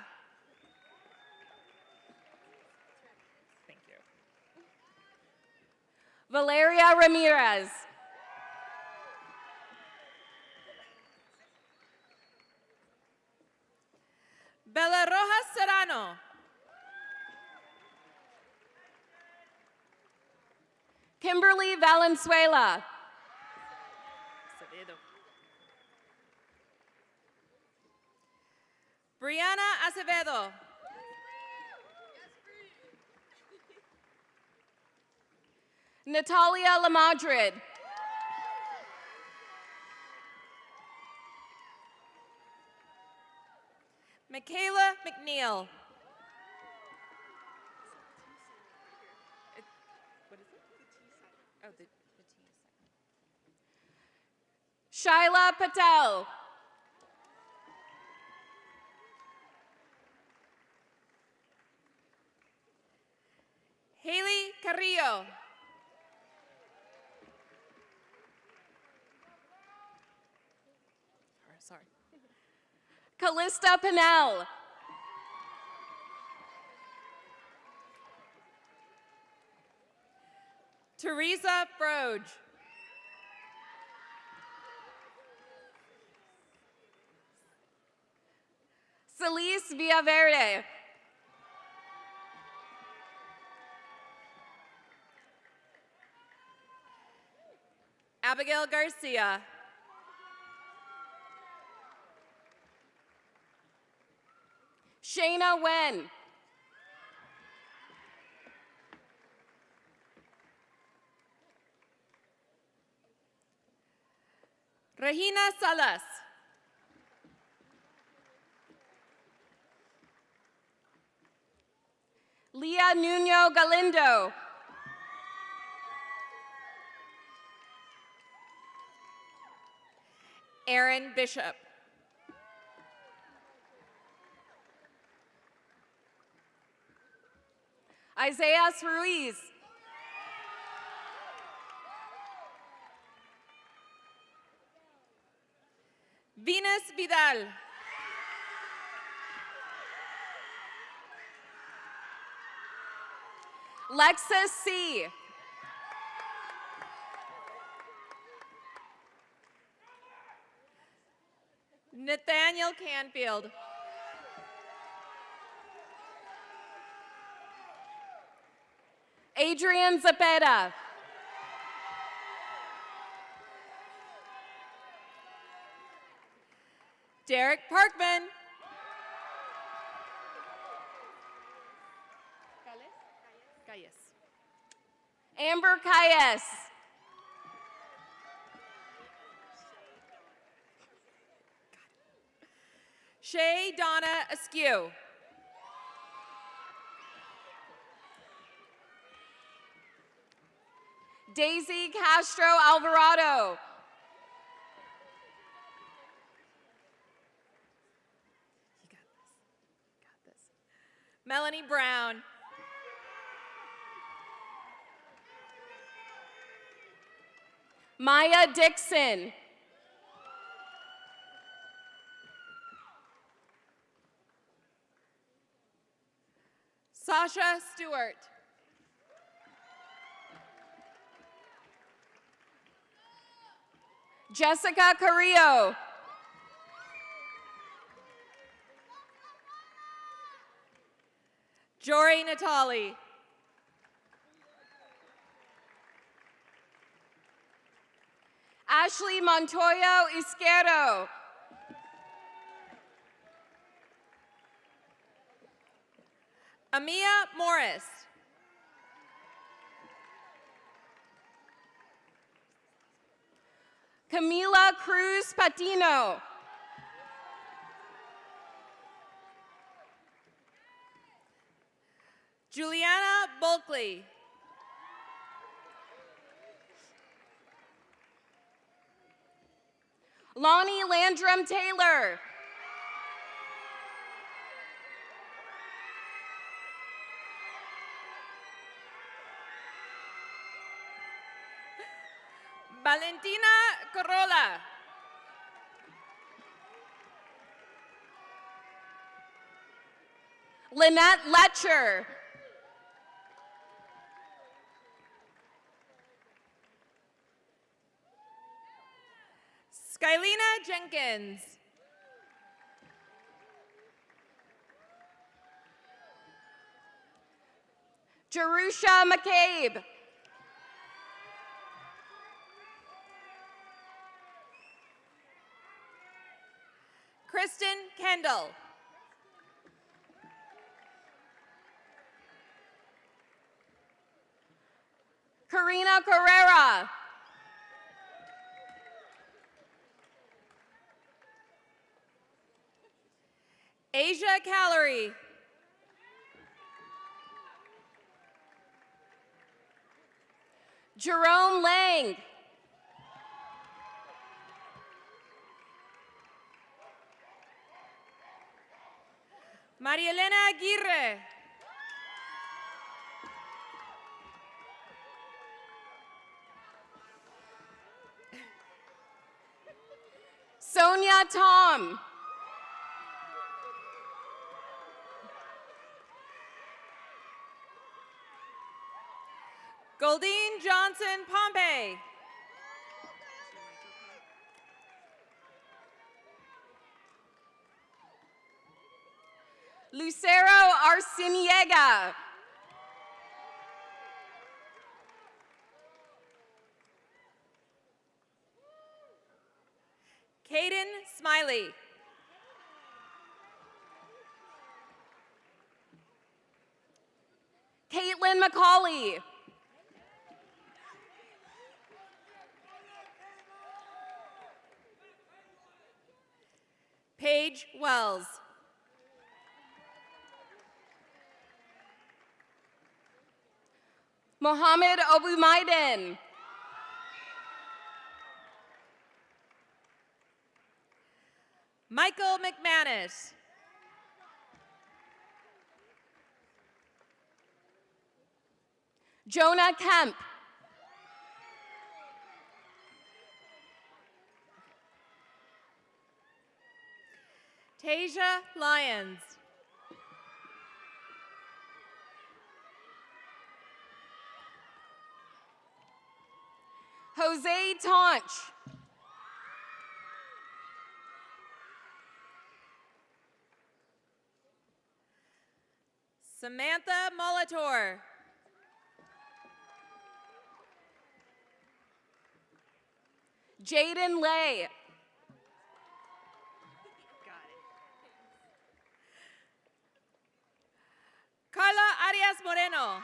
Thank you. Valeria Ramirez. Bella Rojas Serrano. Kimberly Valenzuela. Brianna Acevedo. Natalia Lamadrid. Michaela McNeil. What is it? Oh, the T is Shaila Patel. Haley Carrillo. Sorry. Callista Pinnell. Teresa Froge. Celise Villaverde. Abigail Garcia. Shayna Wen. Regina Salas. Leah Nuno Galindo. Aaron Bishop. Isaiah Ruiz. Venus Vidal. Lexus C. Nathaniel Canfield. Adrian Zapeta. Derek Parkman. Calles. Amber Calles. Shay Donna Askew. Daisy Castro Alvarado. You got this. Got this. Melanie Brown. Maya Dixon. Sasha Stewart. Jessica Carrillo. Jory Natali. Ashley Montoyo Izquierdo. Amia Morris. Camila Cruz Patino. Juliana Bulkley. Lonnie Landrum Taylor. Valentina Corolla. Lynette Letcher. Skylina Jenkins. Jerusha McCabe. Kristen Kendall. Karina Carrera. Asia Calorie. Jerome Lang. María Elena Aguirre. Sonia Tom. Goldine Johnson Pompey. Lucero Arciniega. Caden Smiley. Caitlin McCauley. Paige Wells. Mohammed Obumaiden. Michael McManus. Jonah Kemp. Tasia Lyons. Jose Taunch. Samantha Molitor. Jaden Lay. Carla Arias Moreno.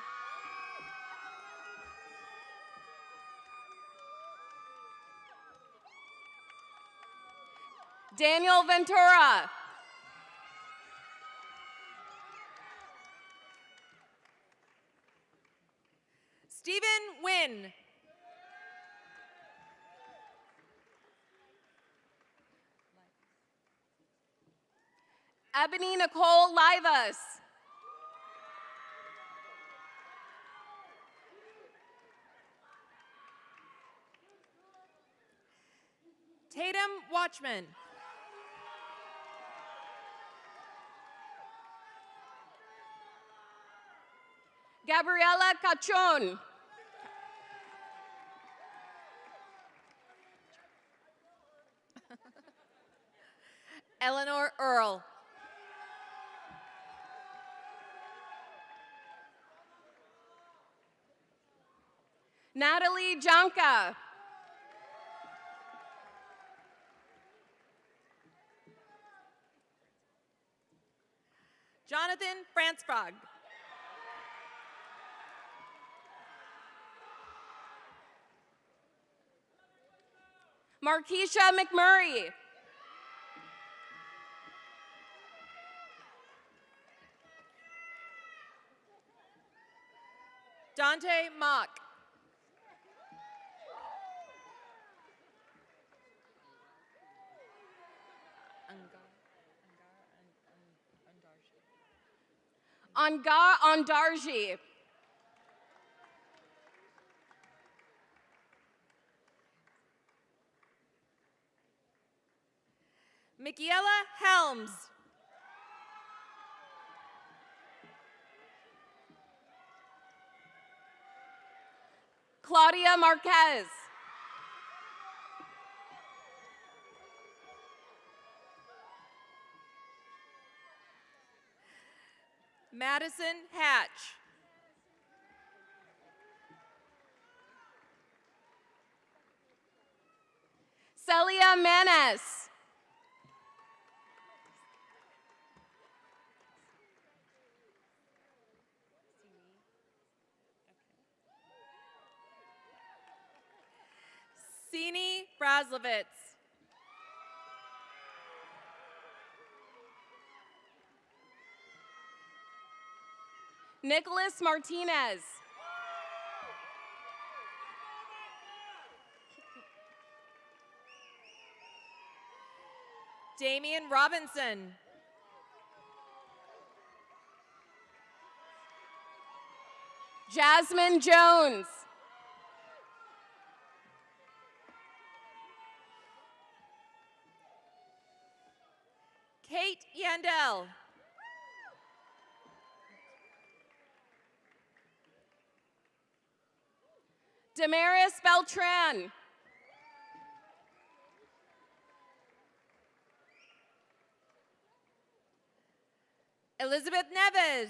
Daniel Ventura. Stephen Wynn. Ebony Nicole Livas. Tatum Watchman. Gabriela Cachon. Eleanor Earl. Natalie Janka. Jonathan Franzfrog. Markeisha McMurray. Dante Mock. Angar Andarji. Michaela Helms. Claudia Marquez. Madison Hatch. Celia Manes. Sini Braslevitz. Nicholas Martinez. Damian Robinson. Jasmine Jones. Kate Yandel. Damaris Beltran. Elizabeth Neves.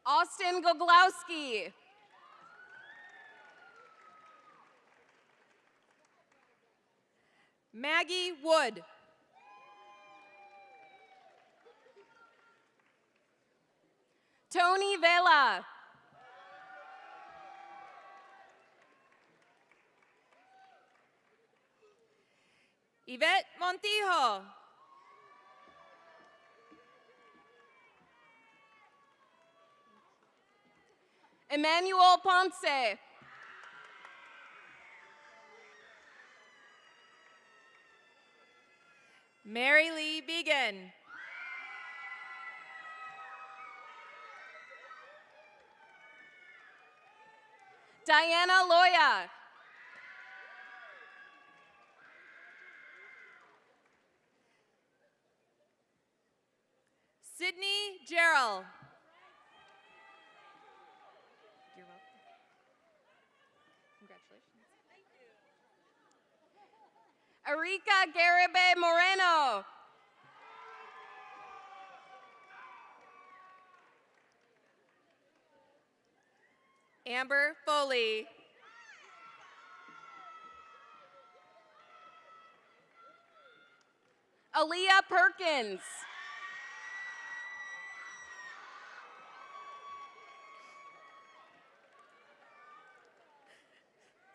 Austin Goglowski. Maggie Wood. Tony Vela. Yvette Montijo. Emmanuel Ponce. Mary Lee Began. Diana Loya. Sydney Gerald. You're welcome. Congratulations. Erika Garibe Moreno. Amber Foley. Aaliyah Perkins.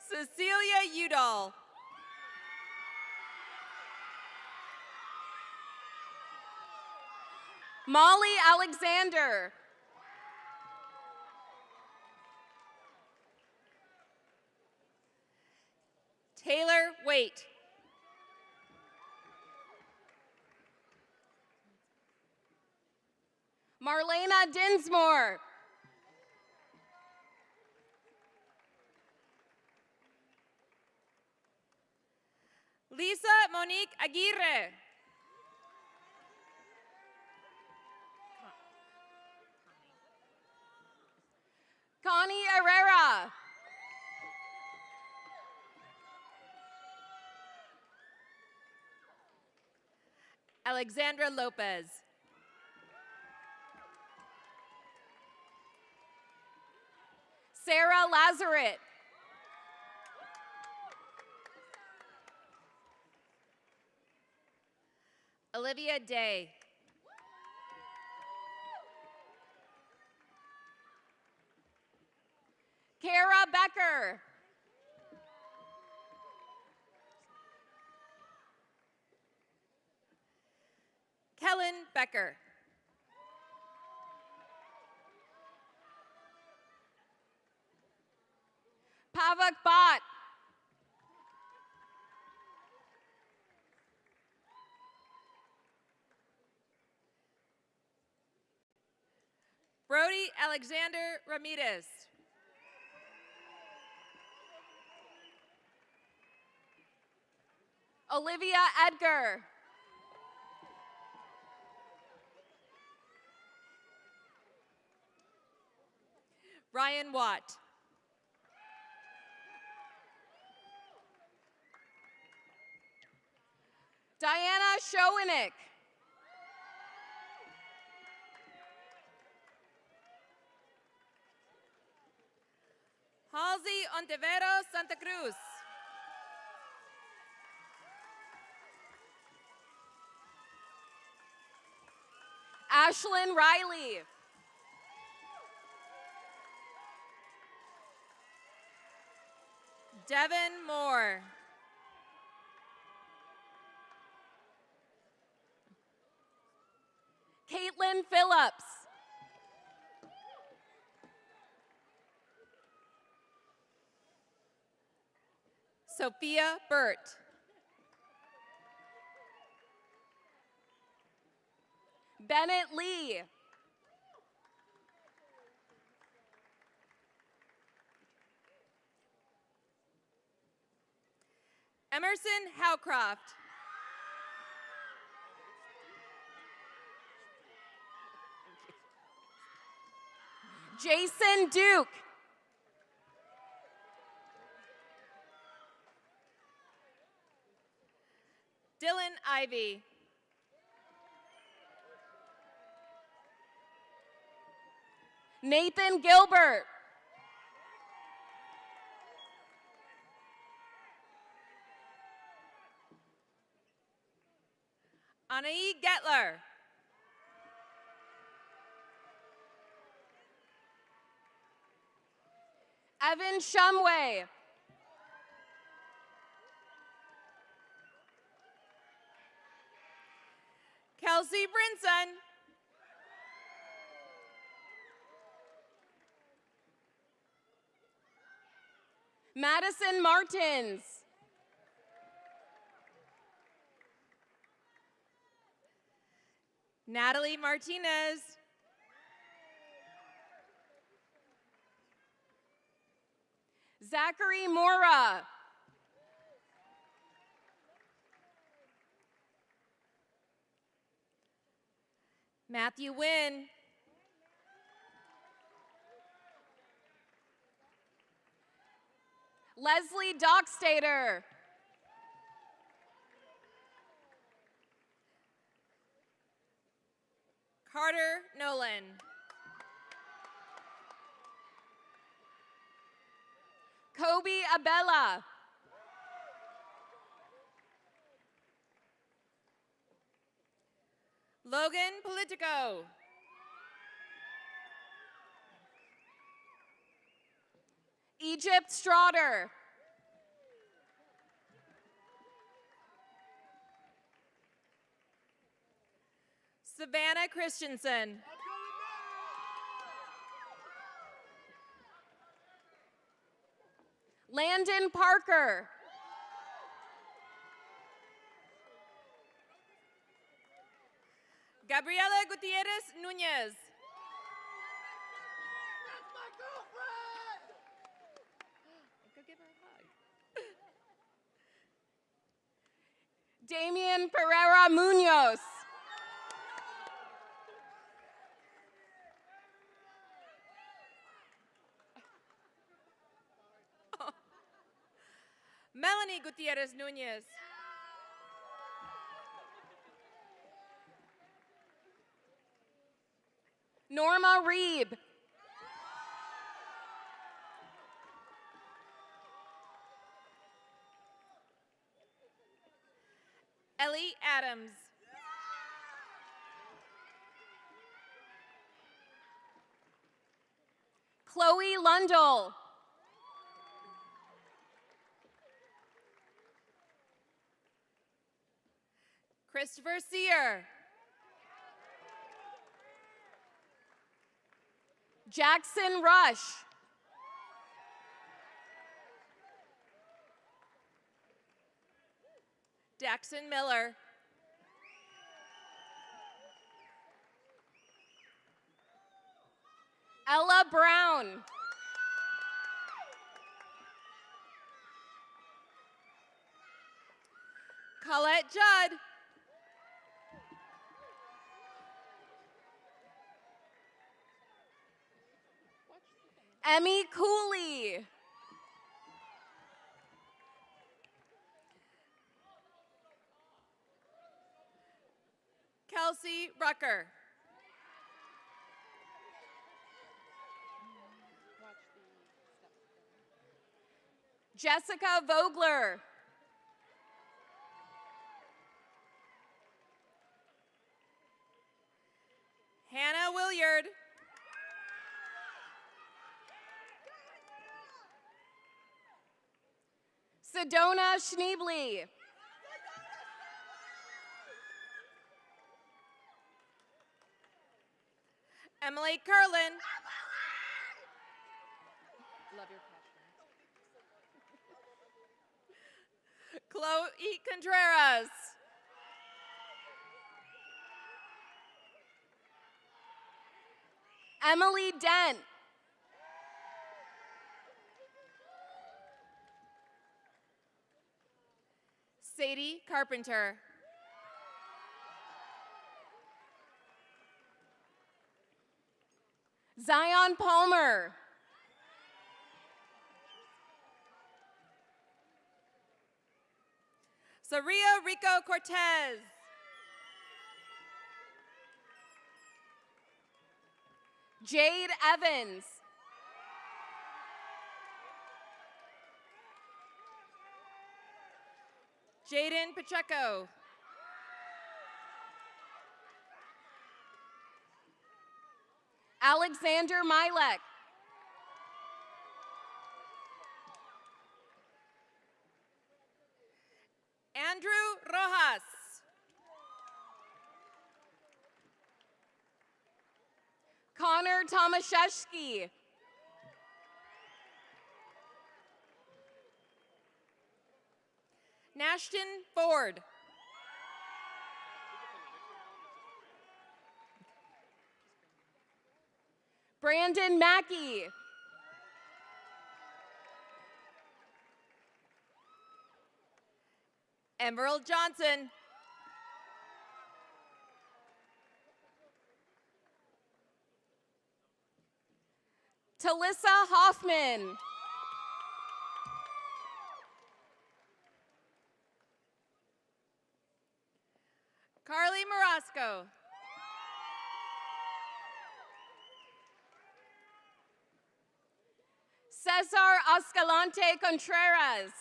Cecilia Udall. Molly Alexander. Taylor Waite. Marlena Dinsmore. Lisa Monique Aguirre. Connie Herrera. Alexandra Lopez. Sarah Lazaret. Olivia Day. Kara Becker. Kellen Becker. Pavak Bhatt. Brody Alexander Ramirez. Olivia Edgar. Ryan Watt. Diana Schoenig. Halsey Ontivero Santa Cruz. Ashlyn Riley. Devin Moore. Caitlin Phillips. Sophia Burt. Bennett Lee. Emerson Howcroft. Jason Duke. Dylan Ivy. Nathan Gilbert. Anae Getler. Evan Shumway. Kelsey Brinson. Madison Martins. Natalie Martinez. Zachary Mora. Matthew Wynn. Leslie Dockstader. Carter Nolan. Kobe Abella. Logan Politico. Egypt Straughter. Savannah Christensen. Landon Parker. Gabriela Gutierrez Nunez. Go give her a hug. Damian Pereira Munoz. Melanie Gutierrez Nunez. Norma Reeb. Ellie Adams. Chloe Lundell. Christopher Sear. Jackson Rush. Daxon Miller. Ella Brown. Colette Judd. Emmy Cooley. Kelsey Rucker. Jessica Vogler. Hannah Williard. Sedona Schneebly. Emily Curlin. Love your passion. Chloe Contreras. Emily Dent. Sadie Carpenter. Zion Palmer. Saria Rico Cortez. Jade Evans. Jaden Pacheco. Alexander Milek. Andrew Rojas. Connor Tomaszewski. Nashton Ford. Brandon Mackey. Emerald Johnson. Talissa Hoffman. Carly Marasco. Cesar Escalante Contreras.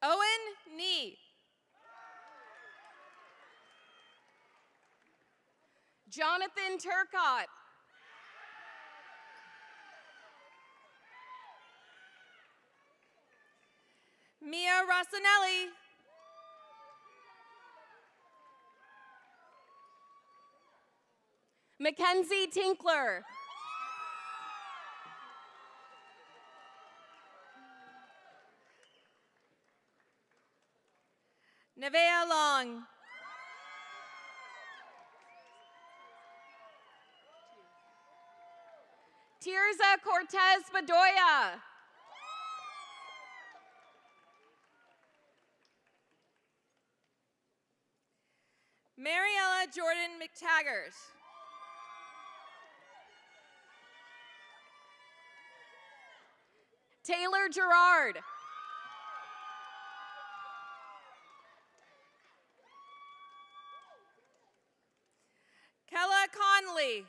Owen Nee. Jonathan Turcott. Mia Rossanelli. Mackenzie Tinkler. Nevea Long. Tirza Cortez Bedoya. Mariella Jordan McTaggart. Taylor Gerard. Kella Conley.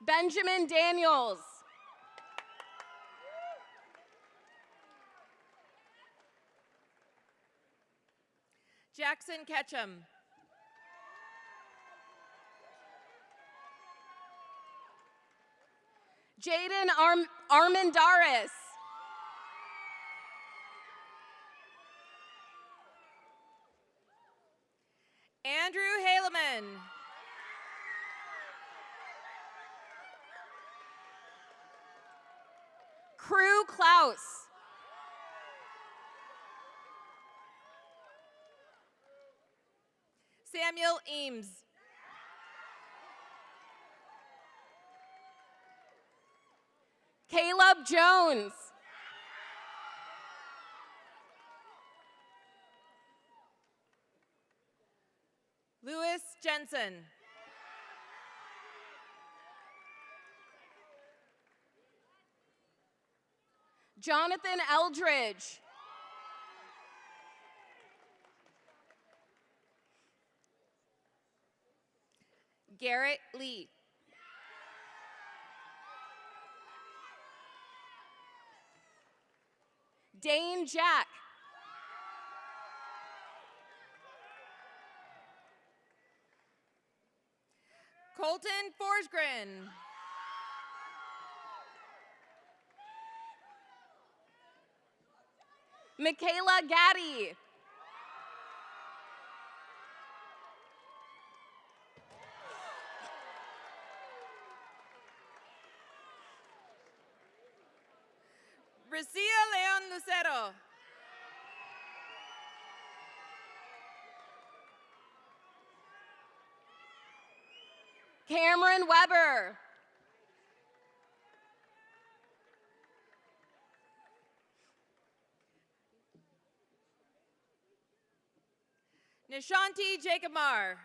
Benjamin Daniels. Jackson Ketchum. Jaden Armandaris. Andrew Haleman. Crew Klaus. Samuel Eames. Caleb Jones. Lewis Jensen. Jonathan Eldridge. Garrett Lee. Dane Jack. Colton Forsgren. Michaela Gaddy. Ricia Leon Lucero. Cameron Weber. Nishanti Jacobmar.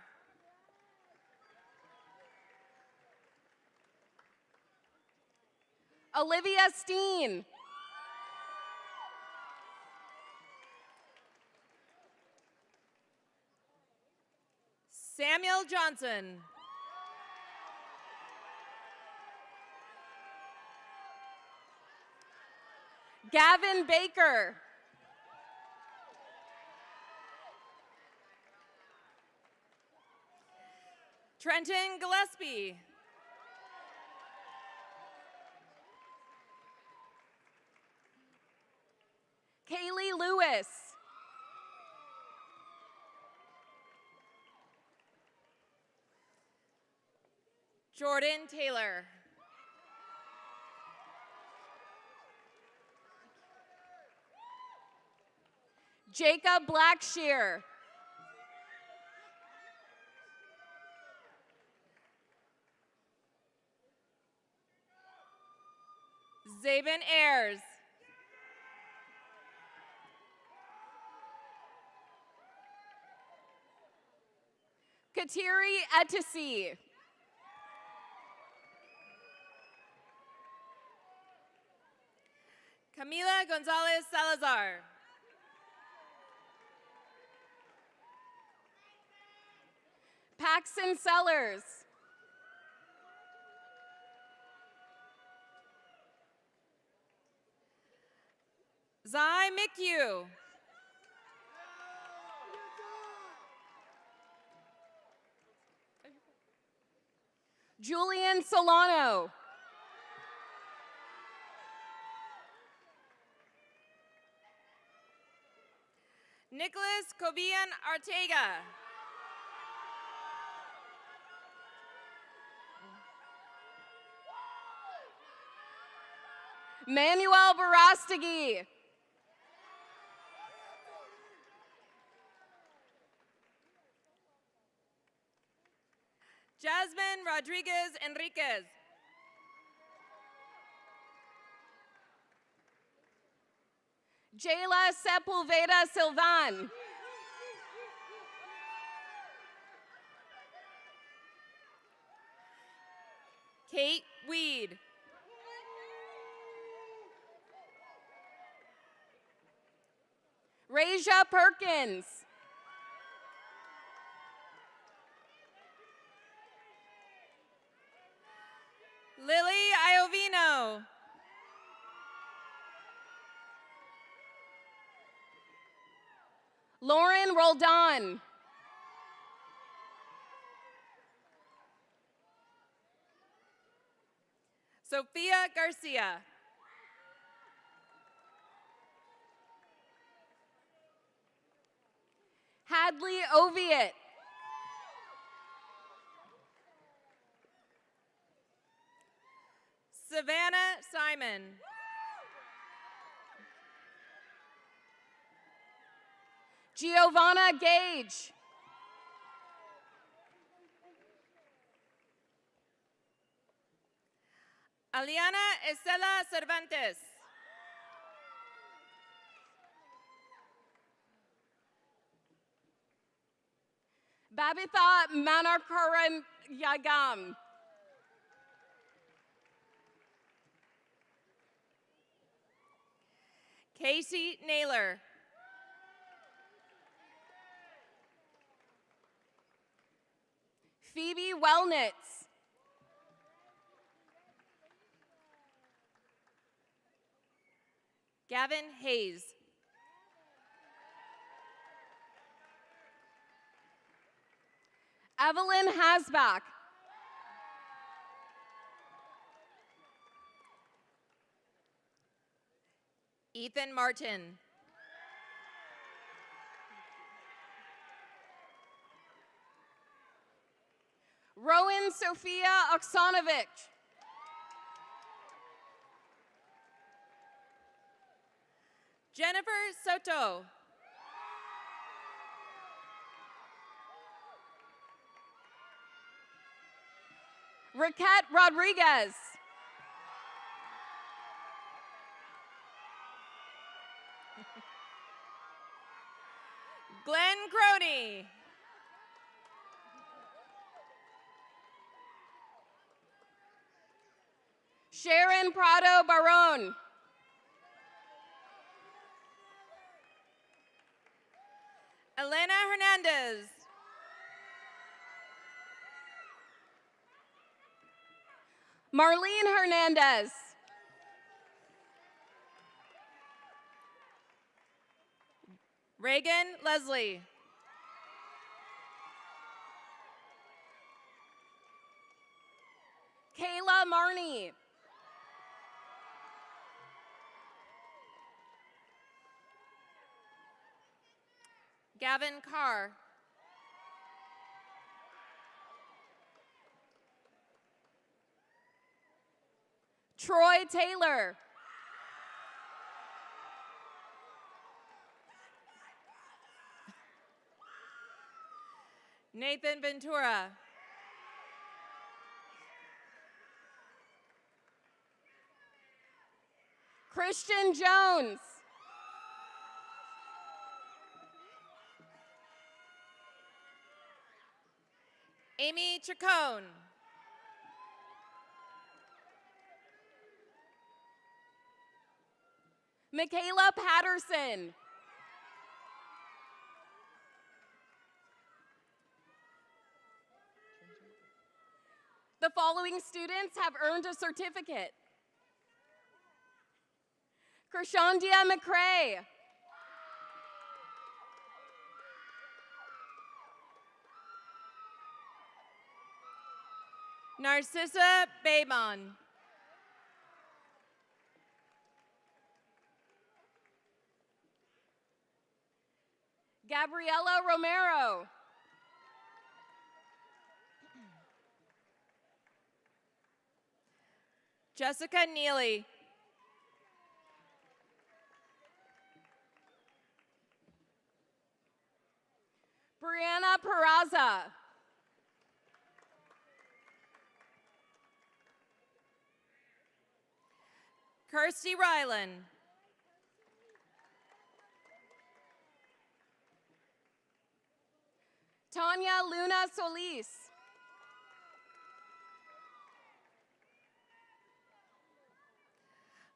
Olivia Steen. Samuel Johnson. Gavin Baker. Trenton Gillespie. Kaylee Lewis. Jordan Taylor. Jacob Blackshear. Zabin Ayers. Kateri Etisi. Camila Gonzalez Salazar. Paxton Sellers. Zai Mikyu. Julian Solano. Nicholas Cobian Artega. Manuel Barastegui. Jasmine Rodriguez Enriquez. Jayla Sepulveda Silvan. Kate Weed. Raja Perkins. Lauren Roldan. Sophia Garcia. Hadley Oviatt. Savannah Simon. Giovanna Gage. Aliana Estela Cervantes. Babitha Manakaran Yagam. Casey Naylor. Phoebe Wellnitz. Gavin Hayes. Evelyn Hasbach. Ethan Martin. Rowan Sophia Oksanovich. Jennifer Soto. Raquette Rodriguez. Glenn Crony. Sharon Prado Barron. Elena Hernandez. Marlene Hernandez. Reagan Leslie. Kayla Marney. Gavin Carr. Troy Taylor. Nathan Ventura. Christian Jones. Amy Chacon. Michaela Patterson. The following students have earned a certificate. Krishandia McCrae. Narcissa Baymon. Gabriela Romero. Jessica Neely. Brianna Peraza. Kirsty Ryland. Tanya Luna Solis.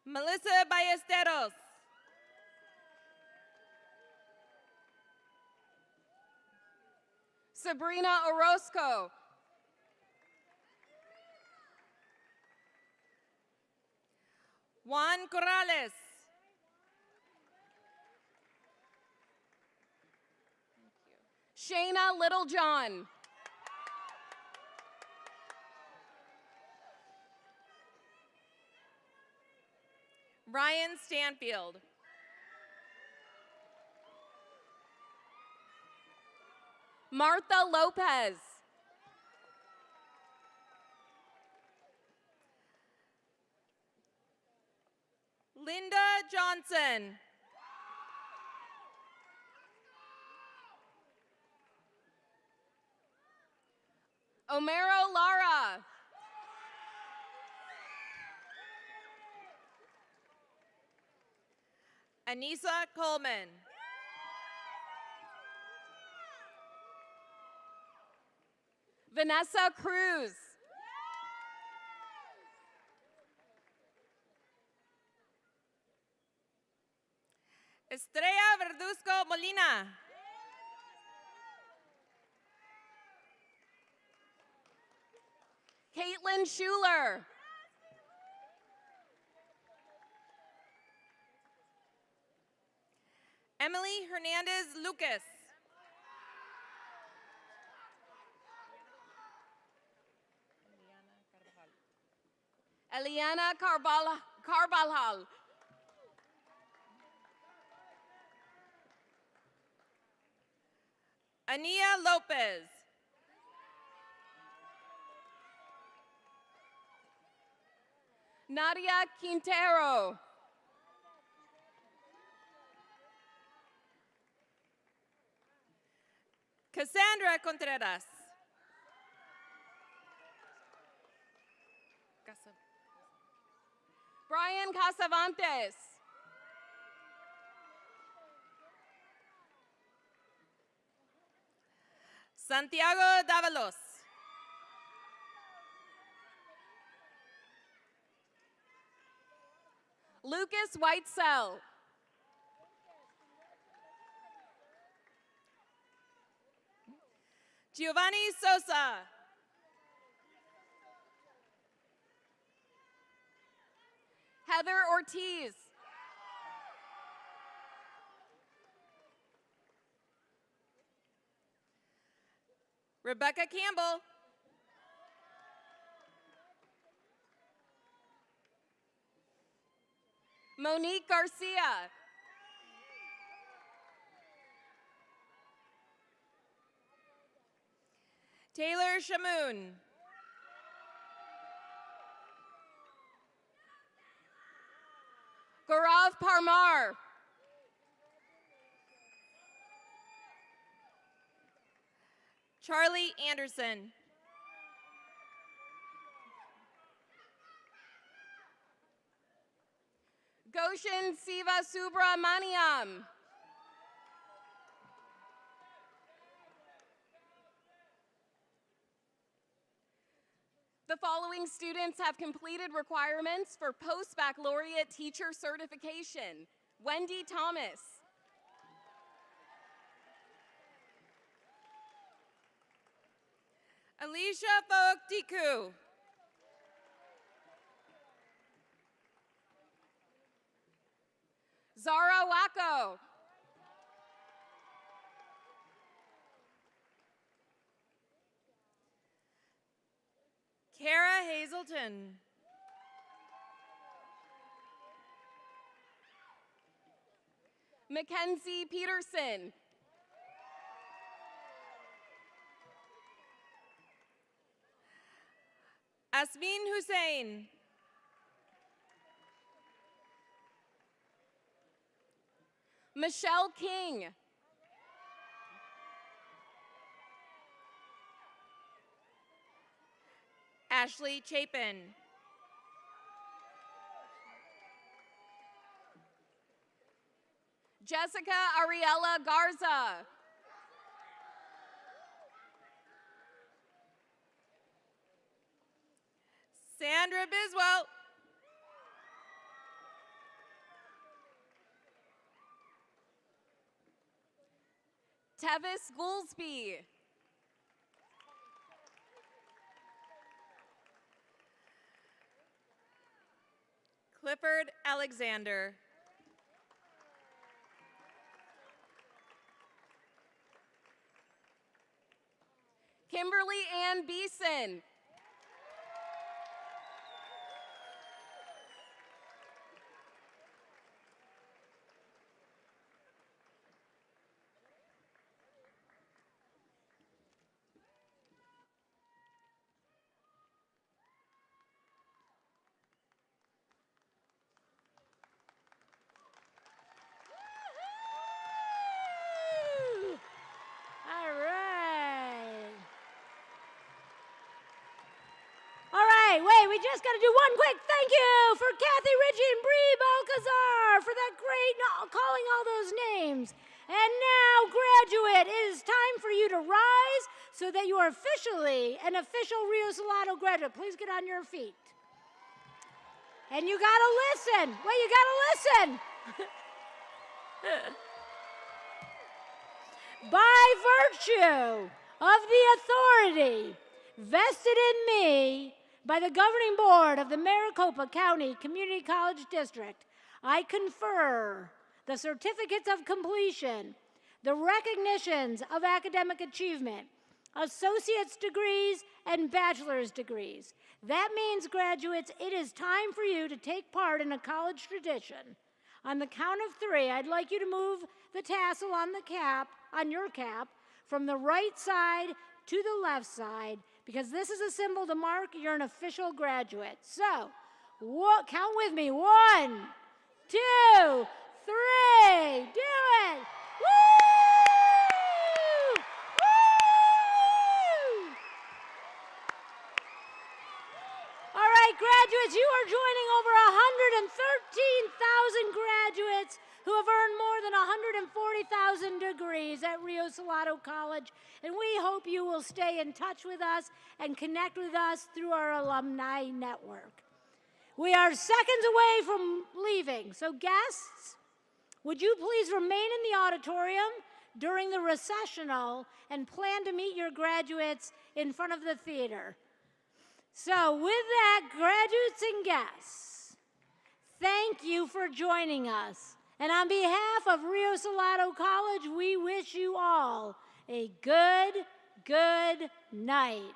Melissa Ballesteros. Sabrina Orozco. Juan Corrales. Shayna Littlejohn. Ryan Stanfield. Martha Lopez. Linda Johnson. Omero Lara. Anissa Coleman. Vanessa Cruz. Estrella Verduzco Molina. Caitlin Schuler. Emily Hernandez Lucas. Eliana Carvalhal. Ania Lopez. Nadia Quintero. Cassandra Contreras. Brian Casavantes. Santiago Dávalos. Lucas Whitesell. Giovanni Sosa. Heather Ortiz. Rebecca Campbell. Monique Garcia. Taylor Shamoon. Gaurav Parmar. Charlie Anderson. Goshen Siva Subramaniam. The following students have completed requirements for post-baccalaureate teacher certification. Wendy Thomas. Alicia Folk Diku. Zara Wacko. Kara Hazelton. Mackenzie Peterson. Asmin Hussein. Michelle King. Ashley Chapin. Jessica Ariella Garza. Sandra Biswell. Tevis Goolsby. Clifford Alexander. Kimberly Ann Beeson. All right. All right, wait, we just got to do one quick thank you for Kathy Ritchie and Bree Balcazar for that great calling all those names. And now, graduate, it is time for you to rise so that you are officially an official Rio Salado graduate. Please get on your feet. And you got to listen. Wait, you got to listen. By virtue of the authority vested in me by the governing board of the Maricopa County Community College District, I confer the certificates of completion, the recognitions of academic achievement, associate's degrees, and bachelor's degrees. That means, graduates, it is time for you to take part in a college tradition. On the count of 3, I'd like you to move the tassel on the cap, on your cap, from the right side to the left side, because this is a symbol to mark you're an official graduate. So, count with me. 1, 2, 3. Do it. Woo! Woo! All right, graduates, you are joining over 113,000 graduates who have earned more than 140,000 degrees at Rio Salado College, and we hope you will stay in touch with us and connect with us through our alumni network. We are seconds away from leaving, so guests, would you please remain in the auditorium during the recessional and plan to meet your graduates in front of the theater. So with that, graduates and guests, thank you for joining us. And on behalf of Rio Salado College, we wish you all a good night.